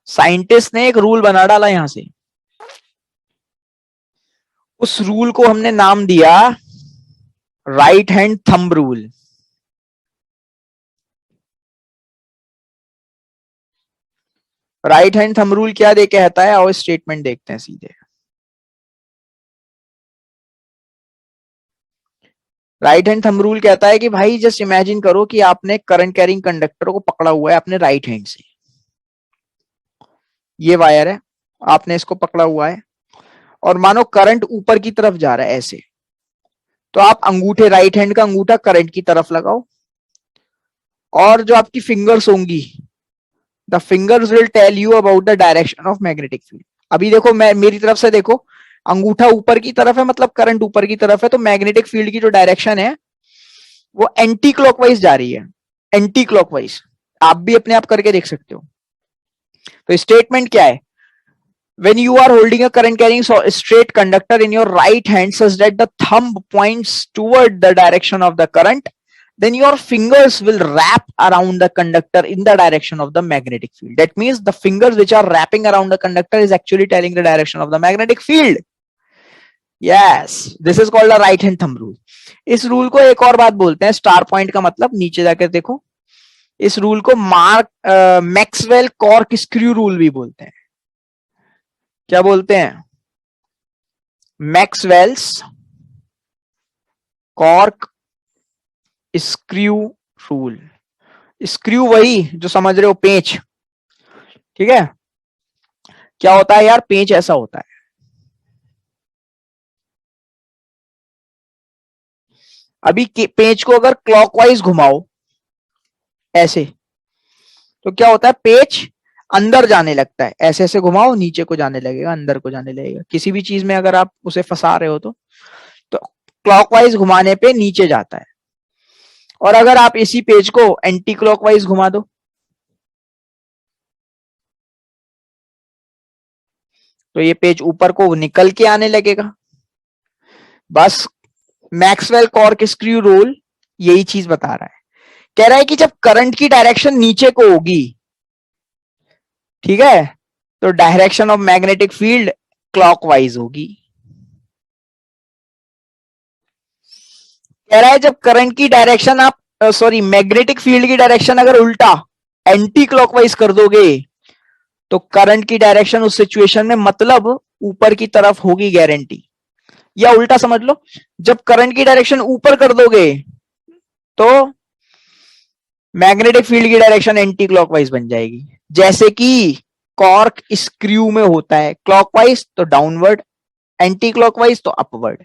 साइंटिस्ट ने एक रूल बना डाला यहां से। उस रूल को हमने नाम दिया right hand thumb rule. Right hand thumb rule क्या दे कहता है, और स्टेटमेंट देखते हैं सीधे। राइट हैंड थंब रूल कहता है कि भाई जस्ट इमेजिन करो कि आपने करंट कैरिंग कंडक्टर को पकड़ा हुआ है अपने राइट हैंड से, ये वायर है, आपने इसको पकड़ा हुआ है, और मानो करंट ऊपर की तरफ जा रहा है ऐसे, तो आप अंगूठे, राइट हैंड का अंगूठा करंट की तरफ लगाओ, और जो आपकी फिंगर्स होंगी, the fingers will tell you about the direction of magnetic field. अभी देखो, मैं मेरी तरफ से देखो, अंगूठा ऊपर की तरफ है, मतलब करंट ऊपर की तरफ है, तो मैग्नेटिक फील्ड की जो डायरेक्शन है वो एंटी क्लॉकवाइज जा रही है, एंटी क्लॉकवाइज। आप भी अपने आप करके देख सकते हो। तो स्टेटमेंट क्या है, when you are holding a current carrying straight conductor in your right hand such that the thumb points toward the direction of the current, then your fingers will wrap around the conductor in the direction of the magnetic field. That means the fingers which are wrapping around the conductor is actually telling the direction of the magnetic field. Yes, this is called a right hand thumb rule. इस रूल को एक और बात बोलते हैं स्टार पॉइंट का मतलब, नीचे जाकर देखो, इस रूल को मैक्सवेल कॉर्क स्क्रू रूल भी बोलते हैं। क्या बोलते हैं? Maxwell's cork screw rule. Screw वही जो समझ रहे हो, पेंच, ठीक है। क्या होता है यार, पेंच ऐसा होता है, अभी पेंच को अगर क्लॉकवाइज घुमाओ ऐसे, तो क्या होता है, पेंच अंदर जाने लगता है, ऐसे ऐसे घुमाओ नीचे को जाने लगेगा, अंदर को जाने लगेगा। किसी भी चीज में अगर आप उसे फंसा रहे हो तो क्लॉकवाइज घुमाने पे नीचे जाता है, और अगर आप इसी पेज को एंटी क्लॉकवाइज घुमा दो तो ये पेज ऊपर को निकल के आने लगेगा। बस मैक्सवेल कॉर्क स्क्रू रूल यही चीज बता रहा है, कह रहा है कि जब करंट की डायरेक्शन नीचे को होगी, ठीक है, तो direction of magnetic field clockwise होगी। कह रहा है जब करंट की डायरेक्शन आप मैग्नेटिक फील्ड की डायरेक्शन अगर उल्टा एंटी क्लॉकवाइज कर दोगे तो करंट की डायरेक्शन उस सिचुएशन में मतलब ऊपर की तरफ होगी गारंटी। या उल्टा समझ लो, जब करंट की डायरेक्शन ऊपर कर दोगे तो मैग्नेटिक फील्ड की डायरेक्शन एंटी क्लॉकवाइज बन जाएगी, जैसे कि कॉर्क स्क्रू में होता है, क्लॉकवाइज तो डाउनवर्ड, एंटी क्लॉकवाइज तो अपवर्ड।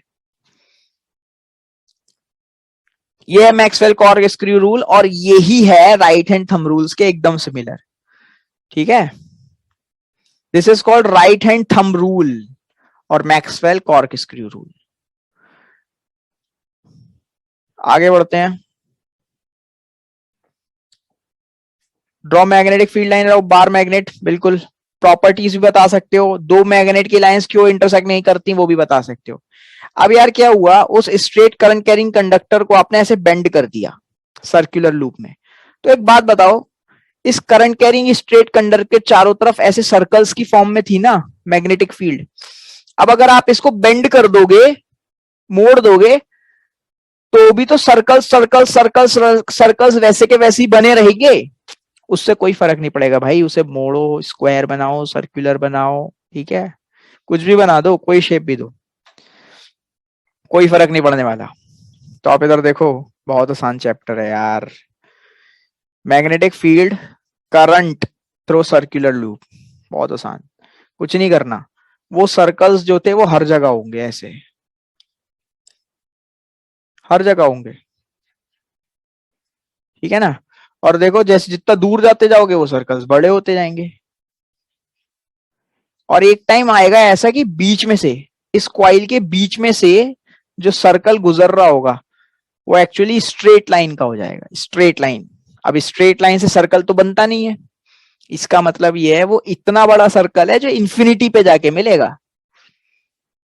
ये है मैक्सवेल कॉर्क स्क्रू रूल, और यही है राइट हैंड थंब रूल्स के एकदम सिमिलर, ठीक है। This is called right hand thumb rule और मैक्सवेल कॉर्क स्क्रू रूल। आगे बढ़ते हैं, draw magnetic field line of bar magnet. बिल्कुल, प्रॉपर्टीज भी बता सकते हो, दो मैग्नेट की लाइंस क्यों इंटरसेक्ट नहीं करती वो भी बता सकते हो। अब यार क्या हुआ, उस स्ट्रेट करंट कैरिंग कंडक्टर को आपने ऐसे बेंड कर दिया सर्कुलर लूप में। तो एक बात बताओ, इस करंट कैरिंग स्ट्रेट कंडक्टर के चारों तरफ ऐसे सर्कल्स की फॉर्म में थी ना मैग्नेटिक फील्ड। अब अगर आप इसको बेंड कर दोगे, मोड़ दोगे, तो भी तो सर्कल सर्कल सर्कल सर्कल्स वैसे के वैसे ही बने रहेंगे, उससे कोई फर्क नहीं पड़ेगा भाई। उसे मोड़ो, स्क्वायर बनाओ, सर्कुलर बनाओ, ठीक है, कुछ भी बना दो, कोई शेप भी दो, कोई फर्क नहीं पड़ने वाला। तो आप इधर देखो, बहुत आसान चैप्टर है यार, magnetic field current through circular loop, बहुत आसान, कुछ नहीं करना। वो सर्कल्स जो थे वो हर जगह होंगे, ऐसे हर जगह होंगे, ठीक है ना। और देखो जैसे जितना दूर जाते जाओगे वो सर्कल्स बड़े होते जाएंगे, और एक टाइम आएगा ऐसा कि बीच में से, इस क्वाइल के बीच में से जो सर्कल गुजर रहा होगा वो एक्चुअली स्ट्रेट लाइन का हो जाएगा, स्ट्रेट लाइन। अब स्ट्रेट लाइन से सर्कल तो बनता नहीं है, इसका मतलब ये है वो इतना बड़ा सर्कल है जो इन्फिनिटी पे जाके मिलेगा,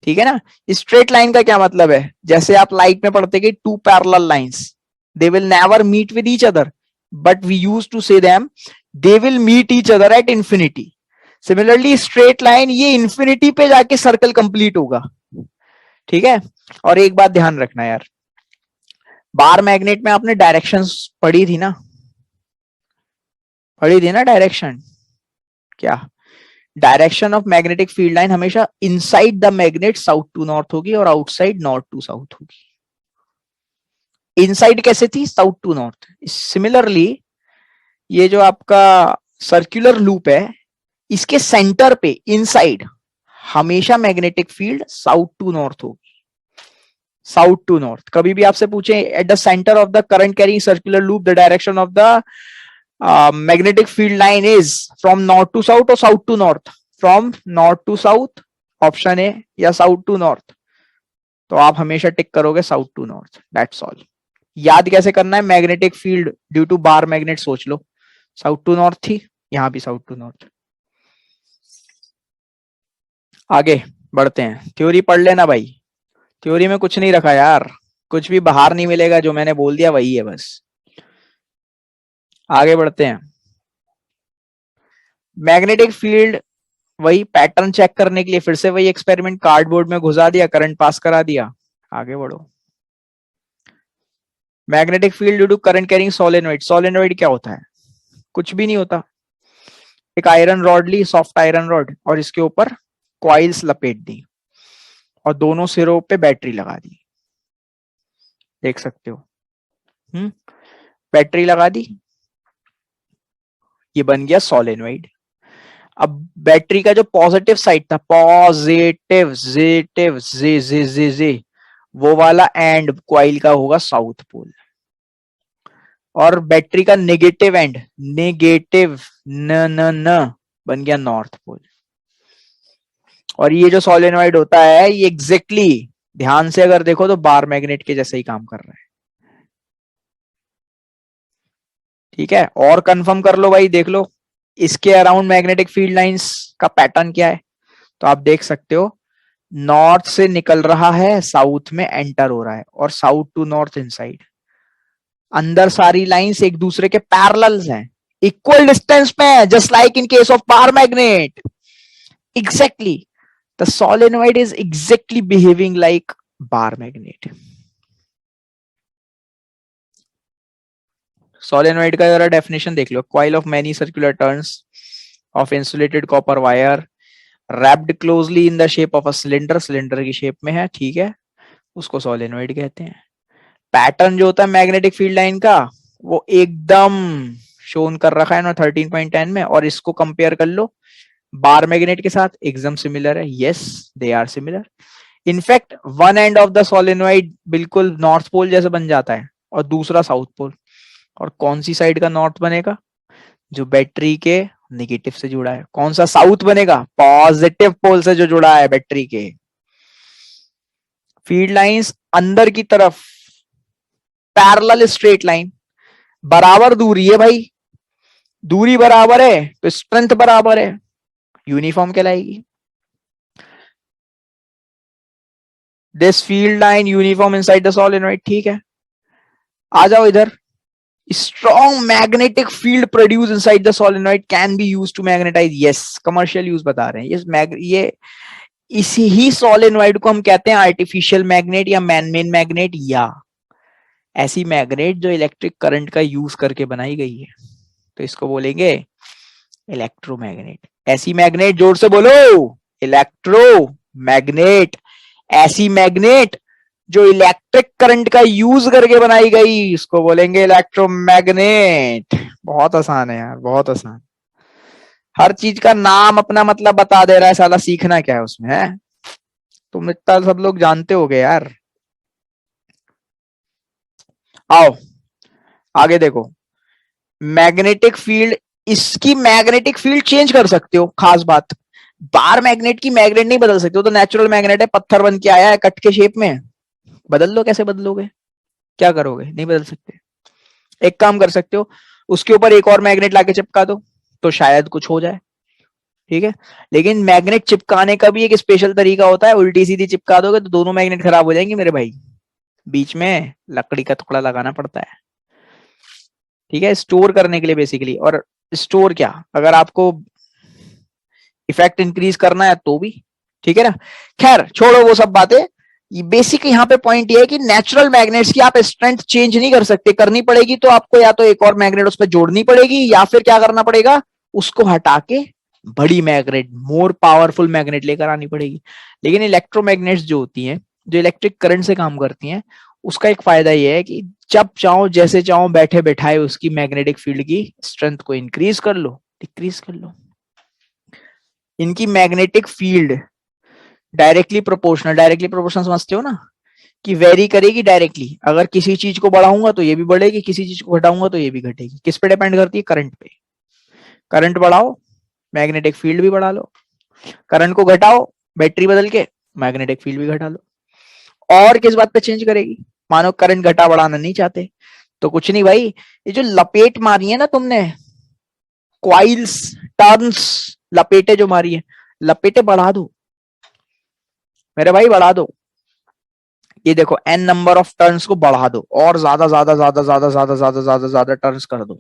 ठीक है ना। स्ट्रेट लाइन का क्या मतलब है, जैसे आप लाइट में पढ़ते कि two parallel lines, they will never meet with each other, but we use to say them they will meet each other at infinity. Similarly straight line ये इंफिनिटी पे जाके सर्कल कंप्लीट होगा, ठीक है। और एक बात ध्यान रखना यार, बार मैग्नेट में आपने डायरेक्शंस पढ़ी थी ना, पढ़ी थी ना डायरेक्शन, क्या direction of magnetic field line हमेशा inside the magnet south to north होगी और आउटसाइड नॉर्थ टू साउथ होगी। इनसाइड कैसे थी, साउथ टू नॉर्थ। सिमिलरली ये जो आपका सर्कुलर लूप है, इसके सेंटर पे इनसाइड हमेशा magnetic field south to north होगी, साउथ टू नॉर्थ। कभी भी आपसे पूछे at the centre of the current carrying circular loop the direction of the magnetic field line is from north to south और south to north, from north to south option है, या साउथ टू नॉर्थ, तो आप हमेशा टिक करोगे south to north, that's all. याद कैसे करना है, magnetic field due to bar magnet सोच लो, साउथ टू नॉर्थ थी, यहां भी साउथ टू नॉर्थ। आगे बढ़ते हैं, थ्योरी पढ़ लेना भाई, थ्योरी में कुछ नहीं रखा यार, कुछ भी बाहर नहीं मिलेगा, जो मैंने बोल दिया वही है बस। आगे बढ़ते हैं, मैग्नेटिक फील्ड, वही पैटर्न चेक करने के लिए फिर से वही एक्सपेरिमेंट, कार्डबोर्ड में घुसा दिया, करंट पास करा दिया, आगे बढ़ो। Magnetic field due to current carrying solenoid, solenoid क्या होता है, कुछ भी नहीं होता, एक आयरन रॉड ली, सॉफ्ट आयरन रॉड, और इसके ऊपर कॉइल्स लपेट दी और दोनों सिरों पे बैटरी लगा दी, देख सकते हो। बैटरी लगा दी, ये बन गया सोलेनोइड। अब बैटरी का जो पॉजिटिव साइड था, पॉजिटिव जेटिव जे जे जे जे, वो वाला एंड क्वाइल का होगा साउथ पोल, और बैटरी का नेगेटिव एंड, नेगेटिव न न न, बन गया नॉर्थ पोल। और ये जो सोलेनोइड होता है ये एग्जैक्टली ध्यान से अगर देखो तो बार मैग्नेट के जैसे ही काम कर रहा है, ठीक है। और कंफर्म कर लो भाई, देख लो इसके अराउंड मैग्नेटिक फील्ड लाइंस का पैटर्न क्या है, तो आप देख सकते हो नॉर्थ से निकल रहा है, साउथ में एंटर हो रहा है, और साउथ टू नॉर्थ इनसाइड, अंदर सारी लाइंस एक दूसरे के पैरेलल्स हैं, इक्वल डिस्टेंस पे है, just like in case of bar magnet. Exactly the solenoid is exactly behaving like bar magnet. Solenoid का जरा डेफिनेशन देख लो, coil of many circular turns of insulated copper wire wrapped closely in the shape of a cylinder, cylinder की शेप में है, ठीक है, उसको सोलेनोइड कहते हैं। पैटर्न जो होता है मैग्नेटिक फील्ड लाइन का वो एकदम शोन कर रखा है ना 13.10 में, और इसको कंपेयर कर लो बार मैग्नेट के साथ, एकदम सिमिलर है, yes they are similar. In fact one end of the solenoid बिल्कुल नॉर्थ पोल जैसे बन जाता है और दूसरा साउथ पोल, और कौन सी साइड का नॉर्थ बनेगा, जो बैटरी के नेगेटिव से जुड़ा है। कौन सा साउथ बनेगा, पॉजिटिव पोल से जो जुड़ा है बैटरी के। फील्ड लाइंस अंदर की तरफ पैरेलल स्ट्रेट लाइन, बराबर दूरी है भाई, दूरी बराबर है तो स्ट्रेंथ बराबर है, यूनिफॉर्म कहलाएगी। This field line uniform inside the solenoid, ठीक है। आ जाओ इधर, strong magnetic field produced inside the solenoid can be used to magnetize. yes, commercial use बता रहे हैं. ये इसी ही सोलेनॉइड को हम कहते हैं आर्टिफिशियल मैग्नेट या मैन मेड मैग्नेट, या ऐसी मैग्नेट जो इलेक्ट्रिक करंट का यूज करके बनाई गई है, तो इसको बोलेंगे इलेक्ट्रोमैग्नेट. ऐसी मैग्नेट, जोर से बोलो, इलेक्ट्रोमैग्नेट. ऐसी मैग्नेट जो इलेक्ट्रिक करंट का यूज करके बनाई गई, इसको बोलेंगे इलेक्ट्रोमैग्नेट. बहुत आसान है यार, बहुत आसान. हर चीज का नाम अपना मतलब बता दे रहा है साला, सीखना क्या है उसमें है. तुम इतना सब लोग जानते होगे यार. आओ आगे देखो. मैग्नेटिक फील्ड, इसकी मैग्नेटिक फील्ड चेंज कर सकते हो, खास बात. बार मैग्नेट की मैग्नेट नहीं बदल सकते हो, तो नेचुरल मैग्नेट है, पत्थर बन के आया है कट के शेप में. बदल लो, कैसे बदलोगे, क्या करोगे, नहीं बदल सकते. एक काम कर सकते हो, उसके ऊपर एक और मैग्नेट लाके चिपका दो, तो शायद कुछ हो जाए. ठीक है, लेकिन मैग्नेट चिपकाने का भी एक स्पेशल तरीका होता है. उल्टी सीधी चिपका दोगे तो दोनों मैग्नेट खराब हो जाएंगे मेरे भाई. बीच में लकड़ी का टुकड़ा लगाना पड़ता है. ठीक है, स्टोर करने के लिए बेसिकली. और स्टोर क्या, अगर आपको इफेक्ट इंक्रीज करना है तो भी. ठीक है ना. खैर छोड़ो वो सब बातें. बेसिक यहाँ पे पॉइंट ये है कि नेचुरल मैग्नेट्स की आप स्ट्रेंथ चेंज नहीं कर सकते. करनी पड़ेगी तो आपको या तो एक और मैग्नेट उस पर जोड़नी पड़ेगी, या फिर क्या करना पड़ेगा, उसको हटा के बड़ी मैग्नेट, मोर पावरफुल मैग्नेट लेकर आनी पड़ेगी. लेकिन इलेक्ट्रोमैग्नेट्स जो होती हैं, जो इलेक्ट्रिक करंट से काम करती हैं, उसका एक फायदा यह है कि जब चाहो जैसे चाहो बैठे बैठाए उसकी मैग्नेटिक फील्ड की स्ट्रेंथ को इंक्रीज कर लो, डिक्रीज कर लो. इनकी मैग्नेटिक फील्ड डायरेक्टली प्रोपोर्शनल समझते हो ना, कि वेरी करेगी डायरेक्टली. अगर किसी चीज को बढ़ाऊंगा तो ये भी बढ़ेगी, किसी चीज को घटाऊंगा तो ये भी घटेगी. किस पे डिपेंड करती है, करंट पे. करंट बढ़ाओ, मैग्नेटिक फील्ड भी बढ़ा लो. करंट को घटाओ, बैटरी बदल के मैग्नेटिक फील्ड भी घटा लो. और किस बात पे चेंज करेगी, मानो करंट घटा बढ़ाना नहीं चाहते, तो कुछ नहीं भाई, ये जो लपेट मारी है ना तुमने, क्वाइल्स, टर्न्स, लपेटे जो मारी है, लपेटे बढ़ा दो मेरे भाई, बढ़ा दो. ये देखो n नंबर ऑफ टर्न्स को बढ़ा दो, और ज्यादा ज्यादा ज्यादा ज्यादा ज्यादा ज्यादा ज्यादा ज्यादा टर्न्स कर दो.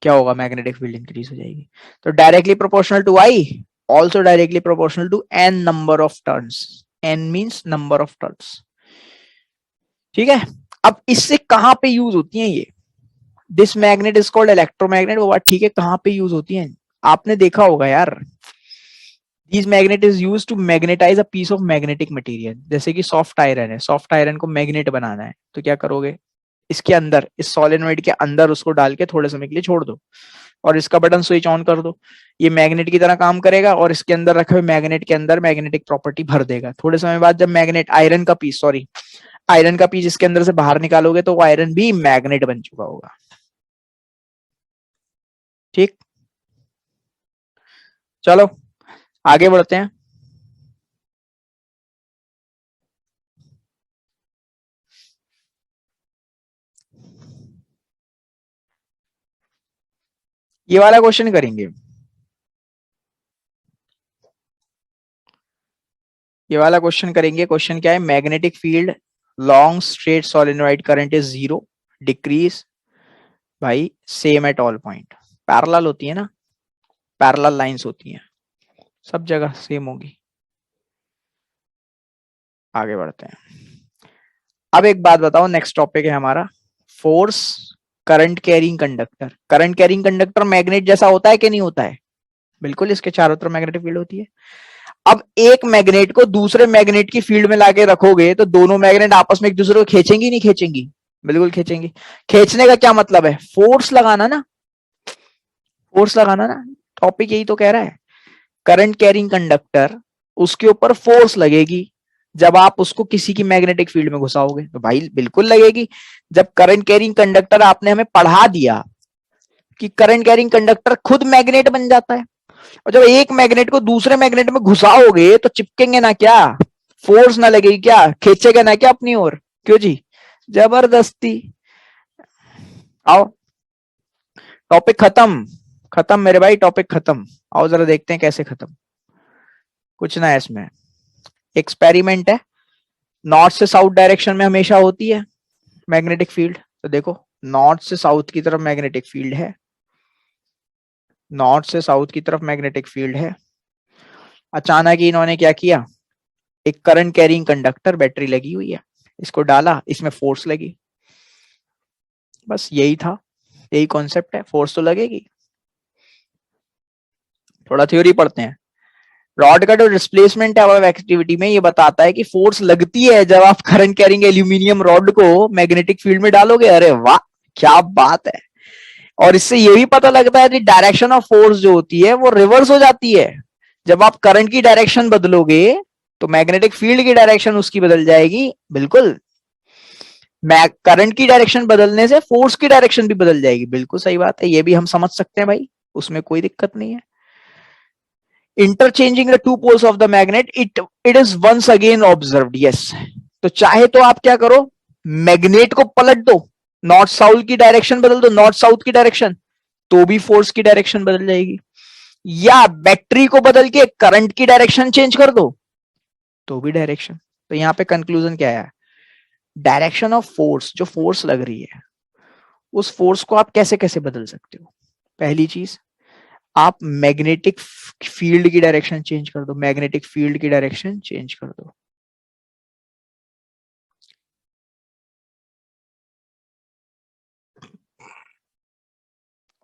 क्या होगा, मैग्नेटिक फील्ड इंक्रीज हो जाएगी. तो directly proportional to I, also directly proportional to n number of turns. n means number of turns. ठीक है. अब इससे कहां पे यूज होती है ये, this magnet is called electromagnet. वो बात ठीक है, कहां पे यूज होती है, आपने देखा होगा यार. These magnet is used to magnetize a piece of magnetic material. जैसे कि सॉफ्ट आयरन है, सॉफ्ट आयरन को मैग्नेट बनाना है, तो क्या करोगे, इसके अंदर, इस सोलेनॉइड के अंदर उसको डाल के थोड़े समय के लिए छोड़ दो, और इसका बटन स्विच ऑन कर दो. ये मैग्नेट की तरह काम करेगा, और इसके अंदर रखे हुए मैग्नेट के अंदर मैग्नेटिक प्रॉपर्टी भर देगा. थोड़े समय बाद जब मैग्नेट, आयरन का पीस, सॉरी, आयरन का पीस इसके अंदर से बाहर निकालोगे, तो वो आयरन भी मैग्नेट बन चुका होगा. ठीक, चलो आगे बढ़ते हैं. ये वाला क्वेश्चन करेंगे. ये वाला क्वेश्चन करेंगे. क्वेश्चन क्या है, magnetic field long straight solenoid current is 0, decrease भाई same at all point. Parallel होती है ना, पैरेलल लाइंस होती हैं, सब जगह सेम होगी. आगे बढ़ते हैं. अब एक बात बताओ, नेक्स्ट टॉपिक है हमारा force current carrying conductor. Current carrying conductor magnet जैसा होता है कि नहीं होता है, बिल्कुल इसके चारों तरफ मैग्नेटिक फील्ड होती है. अब एक मैग्नेट को दूसरे मैग्नेट की फील्ड में लाके रखोगे, तो दोनों मैग्नेट आपस में एक दूसरे को खींचेंगी नहीं खींचेंगी, बिल्कुल खींचेंगी. खींचने का क्या मतलब है, फोर्स लगाना ना, फोर्स लगाना ना. टॉपिक यही तो कह रहा है. करंट कैरिंग कंडक्टर, उसके ऊपर फोर्स लगेगी जब आप उसको किसी की मैग्नेटिक फील्ड में घुसाओगे, तो भाई बिल्कुल लगेगी. जब करंट कैरिंग कंडक्टर आपने हमें पढ़ा दिया कि करंट कैरिंग कंडक्टर खुद मैग्नेट बन जाता है, और जब एक मैग्नेट को दूसरे मैग्नेट में घुसाओगे तो चिपकेंगे ना क्या, फोर्स ना लगेगी क्या, खींचेगा ना क्या अपनी ओर, क्यों जी, जबरदस्ती. आओ, टॉपिक खत्म, खत्म मेरे भाई, टॉपिक खत्म. आओ जरा देखते हैं कैसे खत्म. कुछ ना है इसमें, एक्सपेरिमेंट है. नॉर्थ से साउथ डायरेक्शन में हमेशा होती है मैग्नेटिक फील्ड, तो देखो नॉर्थ से साउथ की तरफ मैग्नेटिक फील्ड है, नॉर्थ से साउथ की तरफ मैग्नेटिक फील्ड है। अचानक ही इन्होंने क्या किया, एक करंट कैरिंग कंडक्टर बैटरी लगी हुई है, इसको डाला, इसमें फोर्स लगी, बस यही था, यही कॉन्सेप्ट है, फोर्स तो लगेगी। थोड़ा थ्योरी पढ़ते हैं। रॉड का जो डिस्प्लेसमेंट है अब एक्टिविटी में, ये बताता है कि फोर्स लगती है जब आप करंट कैरिंग एल्यूमिनियम रॉड को मैग्नेटिक फील्ड में डालोगे। अरे वाह, क्या बात है। और इससे ये भी पता लगता है कि डायरेक्शन ऑफ फोर्स जो होती है वो रिवर्स हो जाती है। जब आप करंट की डायरेक्शन बदलोगे तो मैग्नेटिक फील्ड की डायरेक्शन उसकी बदल जाएगी। बिल्कुल, करंट की डायरेक्शन बदलने से फोर्स की डायरेक्शन भी बदल जाएगी। बिल्कुल सही बात है, ये भी हम समझ सकते हैं भाई, उसमें कोई दिक्कत नहीं है। Interchanging the two poles of the magnet, it is once again observed. Yes, तो चाहे तो आप क्या करो, मैग्नेट को पलट दो, नॉर्थ साउथ की डायरेक्शन बदल दो, नॉर्थ साउथ की डायरेक्शन, तो भी फोर्स की डायरेक्शन बदल जाएगी। या बैटरी को बदल के करंट की डायरेक्शन चेंज कर दो, तो भी डायरेक्शन। तो यहां पे कंक्लूजन क्या है, डायरेक्शन ऑफ फोर्स, जो फोर्स लग रही है उस फोर्स को आप कैसे कैसे बदल सकते हो। पहली चीज, आप मैग्नेटिक फील्ड की डायरेक्शन चेंज कर दो, मैग्नेटिक फील्ड की डायरेक्शन चेंज कर दो।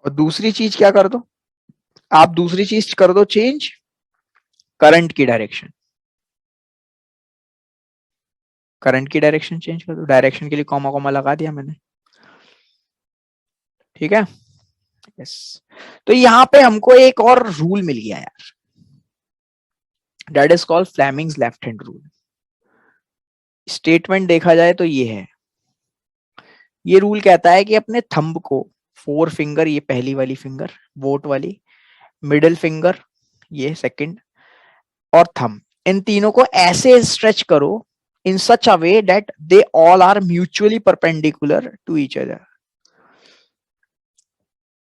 और दूसरी चीज क्या कर दो, आप दूसरी चीज कर दो चेंज, करंट की डायरेक्शन, करंट की डायरेक्शन चेंज कर दो। डायरेक्शन के लिए कॉमा कॉमा लगा दिया मैंने, ठीक है। यस, तो यहां पे हमको एक और रूल मिल गया यार, that is called Fleming's left hand rule. Statement देखा जाए तो ये है, ये रूल कहता है कि अपने थंब को, फोर फिंगर, ये पहली वाली फिंगर वोट वाली, मिडिल फिंगर ये सेकंड, और थंब, इन तीनों को ऐसे स्ट्रेच करो in such a way that they all are mutually perpendicular to each other.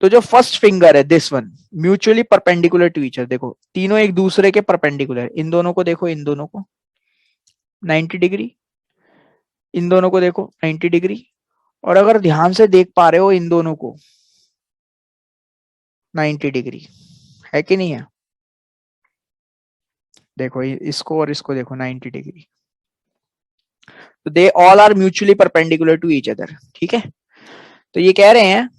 तो जो फर्स्ट फिंगर है this one, mutually perpendicular to each other, देखो तीनों एक दूसरे के परपेंडिकुलर, इन दोनों को देखो, इन दोनों को 90 डिग्री, इन दोनों को देखो 90 डिग्री, और अगर ध्यान से देख पा रहे हो इन दोनों को 90 डिग्री है कि नहीं है, देखो इसको और इसको देखो 90 डिग्री, तो they all are mutually perpendicular to each other, ठीक है। तो ये कह रहे हैं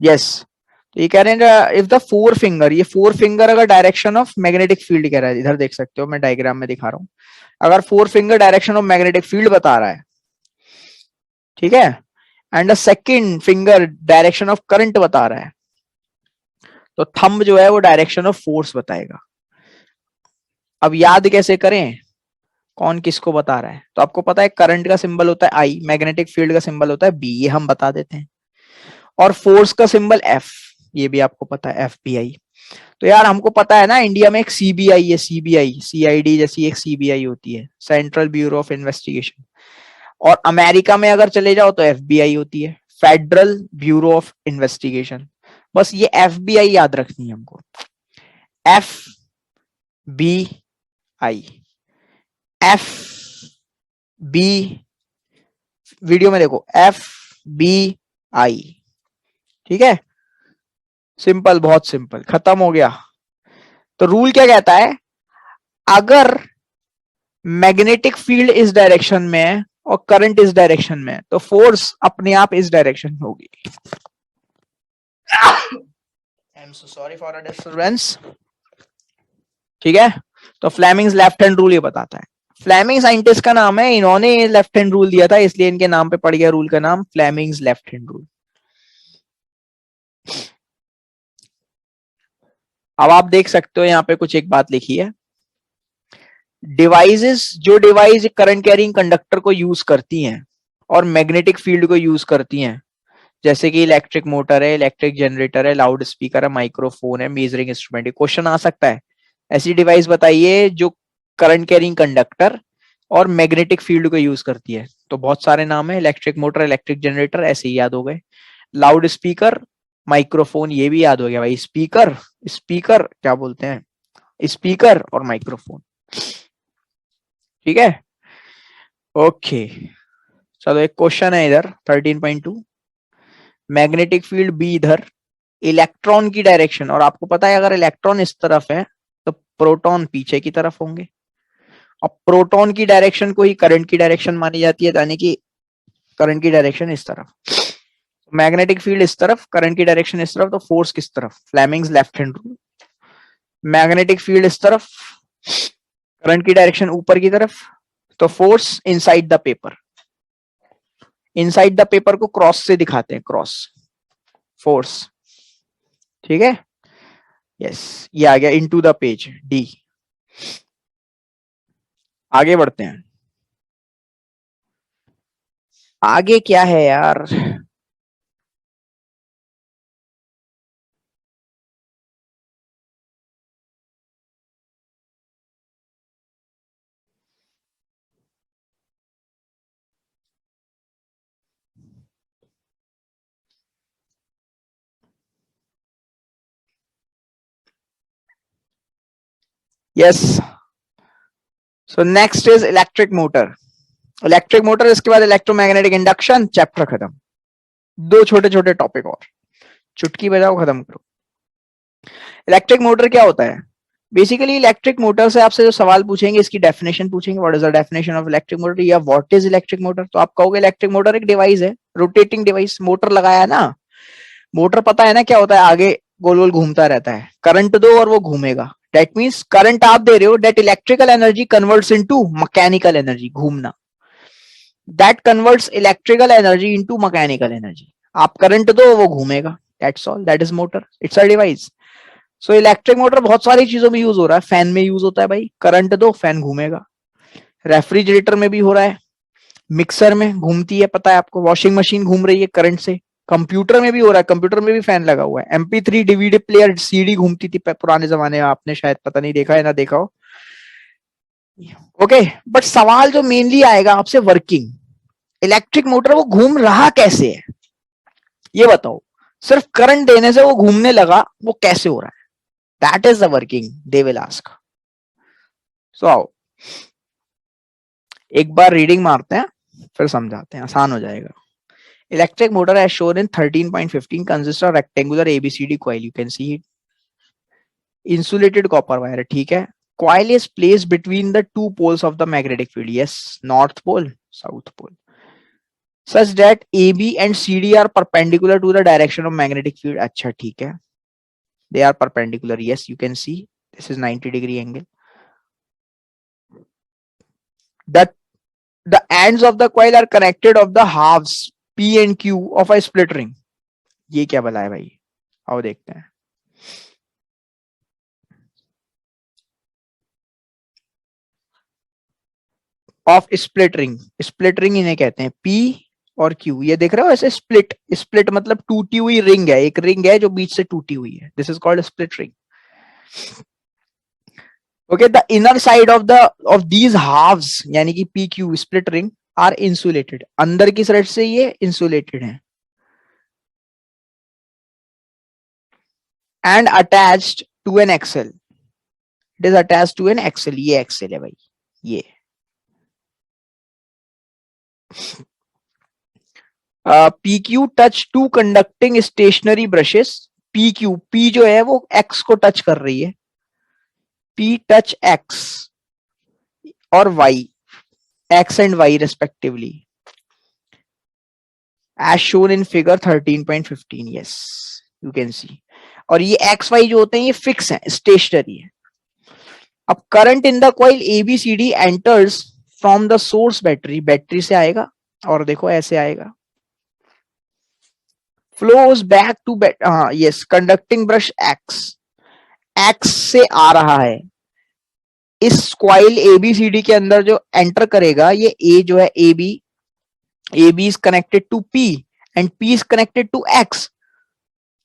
यस, तो ये कह रहे हैं इफ द फोर फिंगर, ये फोर फिंगर अगर डायरेक्शन ऑफ मैग्नेटिक फील्ड कह रहा है, इधर देख सकते हो मैं डायग्राम में दिखा रहा हूं, अगर four finger direction of magnetic field बता रहा है, ठीक है, and the second finger direction of current बता रहा है, तो थंब जो है वो डायरेक्शन ऑफ फोर्स बताएगा। अब याद कैसे करें कौन किसको बता रहा है, तो आपको पता है करंट का सिंबल होता है आई, मैग्नेटिक फील्ड का सिंबल होता है बी, ये हम बता देते हैं, और फोर्स का सिंबल एफ, ये भी आपको पता है, एफ बी आई। तो यार हमको पता है ना, इंडिया में एक सीबीआई है, सीबीआई सीआईडी जैसी एक सीबीआई होती है, सेंट्रल ब्यूरो ऑफ इन्वेस्टिगेशन, और अमेरिका में अगर चले जाओ तो एफबीआई होती है, फेडरल ब्यूरो ऑफ इन्वेस्टिगेशन। बस ये एफबीआई याद रखनी है हमको, F B I, F B, video में देखो एफ बी आई, ठीक है, सिंपल, बहुत सिंपल, खत्म हो गया। तो रूल क्या कहता है, अगर मैग्नेटिक फील्ड इस डायरेक्शन में है और करंट इस डायरेक्शन में, तो फोर्स अपने आप इस डायरेक्शन में होगी। I am so sorry for a disturbance, ठीक है। तो फ्लेमिंग्स लेफ्ट हैंड रूल ये बताता है, फ्लेमिंग साइंटिस्ट का नाम है, इन्होंने लेफ्ट हैंड रूल दिया था, इसलिए इनके नाम पे पड़ गया रूल का नाम फ्लेमिंग्स लेफ्ट हैंड रूल। अब आप देख सकते हो यहां पे कुछ एक बात लिखी है, डिवाइसेस, जो डिवाइस करंट कैरिंग कंडक्टर को यूज करती हैं और मैग्नेटिक फील्ड को यूज करती हैं, जैसे कि इलेक्ट्रिक मोटर है, इलेक्ट्रिक जनरेटर है, लाउड स्पीकर है, माइक्रोफोन है, मेजरिंग इंस्ट्रूमेंट है, क्वेश्चन आ सकता है ऐसी डिवाइस बताइए जो करंट कैरिंग कंडक्टर और मैग्नेटिक फील्ड को यूज करती है। तो बहुत सारे नाम है, इलेक्ट्रिक मोटर, इलेक्ट्रिक जनरेटर, ऐसे ही याद हो गए, लाउड स्पीकर, माइक्रोफोन, ये भी याद हो गया भाई, स्पीकर, स्पीकर क्या बोलते हैं, स्पीकर और माइक्रोफोन। ठीक है, ओके। चलो एक क्वेश्चन है इधर 13.2, मैग्नेटिक फील्ड बी इधर, इलेक्ट्रॉन की डायरेक्शन, और आपको पता है अगर इलेक्ट्रॉन इस तरफ है तो प्रोटॉन पीछे की तरफ होंगे। अब प्रोटॉन की डायरेक्शन को ही करंट की डायरेक्शन मानी जाती है, यानी कि करंट की डायरेक्शन इस तरफ, मैग्नेटिक फील्ड इस तरफ, करंट की डायरेक्शन इस तरफ, तो फोर्स किस तरफ, Fleming's left hand rule. Magnetic field इस तरफ, करंट की डायरेक्शन ऊपर की तरफ, तो force inside the paper. Inside the paper को क्रॉस से दिखाते हैं, क्रॉस फोर्स। ठीक है, यस, ये आ गया इनटू द पेज डी। आगे बढ़ते हैं, आगे क्या है यार, yes. So next is electric motor. Electric motor, इसके बाद इलेक्ट्रोमैग्नेटिक इंडक्शन, चैप्टर खत्म। दो छोटे छोटे टॉपिक और, चुटकी बजाओ खत्म करो। इलेक्ट्रिक मोटर क्या होता है? बेसिकली इलेक्ट्रिक मोटर से आपसे जो सवाल पूछेंगे इसकी डेफिनेशन पूछेंगे, what is the definition of electric motor, या व्हाट इज इलेक्ट्रिक मोटर। तो आप कहोगे इलेक्ट्रिक मोटर एक डिवाइस है, रोटेटिंग डिवाइस। मोटर लगाया ना, मोटर पता है ना क्या होता है, आगे गोल गोल घूमता रहता है, करंट दो और वो घूमेगा। दैट मीन्स करंट आप दे रहे हो, that electrical energy converts into mechanical energy, घूमना। That converts electrical energy into mechanical energy. आप करंट दो वो घूमेगा, that's all, that is motor, it's a device. So electric motor बहुत सारी चीजों में यूज हो रहा है, फैन में यूज होता है भाई, करंट दो फैन घूमेगा। रेफ्रिजरेटर में भी हो रहा है, मिक्सर में घूमती है, पता है आपको, वॉशिंग मशीन घूम रही है करंट से। कंप्यूटर में भी हो रहा है, कंप्यूटर में भी फैन लगा हुआ है। MP3 DVD प्लेयर, सीडी घूमती थी पुराने जमाने में, आपने शायद पता नहीं देखा है ना देखा हो। ओके, बट सवाल जो मेनली आएगा आपसे, वर्किंग, इलेक्ट्रिक मोटर वो घूम रहा कैसे है ये बताओ। सिर्फ करंट देने से वो घूमने लगा, वो कैसे हो रहा है, that is the working they will ask. So आओ एक बार रीडिंग मारते हैं फिर समझाते हैं, आसान हो जाएगा। Electric motor as shown in 13.15 consists of rectangular ABCD coil, you can see it, insulated copper wire, ठीक है। coil is placed between the two poles of the magnetic field, yes, north pole, south pole, such that AB and CD are perpendicular to the direction of magnetic field, अच्छा ठीक है, they are perpendicular, yes, you can see this is 90-degree angle. That the ends of the coil are connected of the halves P and Q of a split ring. ये क्या भला है भाई, आओ देखते हैं। Of split ring, split ring इन्हें कहते हैं, P और Q, ये देख रहे हो ऐसे स्प्लिट, स्प्लिट मतलब टूटी हुई रिंग है, एक रिंग है जो बीच से टूटी हुई है, this is called split ring. Okay, the inner side of these halves यानी कि PQ split ring are insulated, अंदर की साइड से ये इंसुलेटेड है, and attached to an axle, it is attached to an axle, ये एक्सेल है भाई ये। PQ touch to conducting stationary brushes, PQ, P जो है वो X को टच कर रही है, P टच X और Y, X and Y respectively, as shown in figure 13.15, yes you can see। और ये XY जो होते हैं ये फिक्स है, स्टेशनरी है। अब current in the coil ABCD enters from the source battery, battery से आएगा और देखो ऐसे आएगा, फ्लोज बैक टू हाँ यस, कंडक्टिंग ब्रश X से आ रहा है, इस कॉइल ABCD के अंदर जो एंटर करेगा, ये A जो है AB is connected to P and P is connected to X।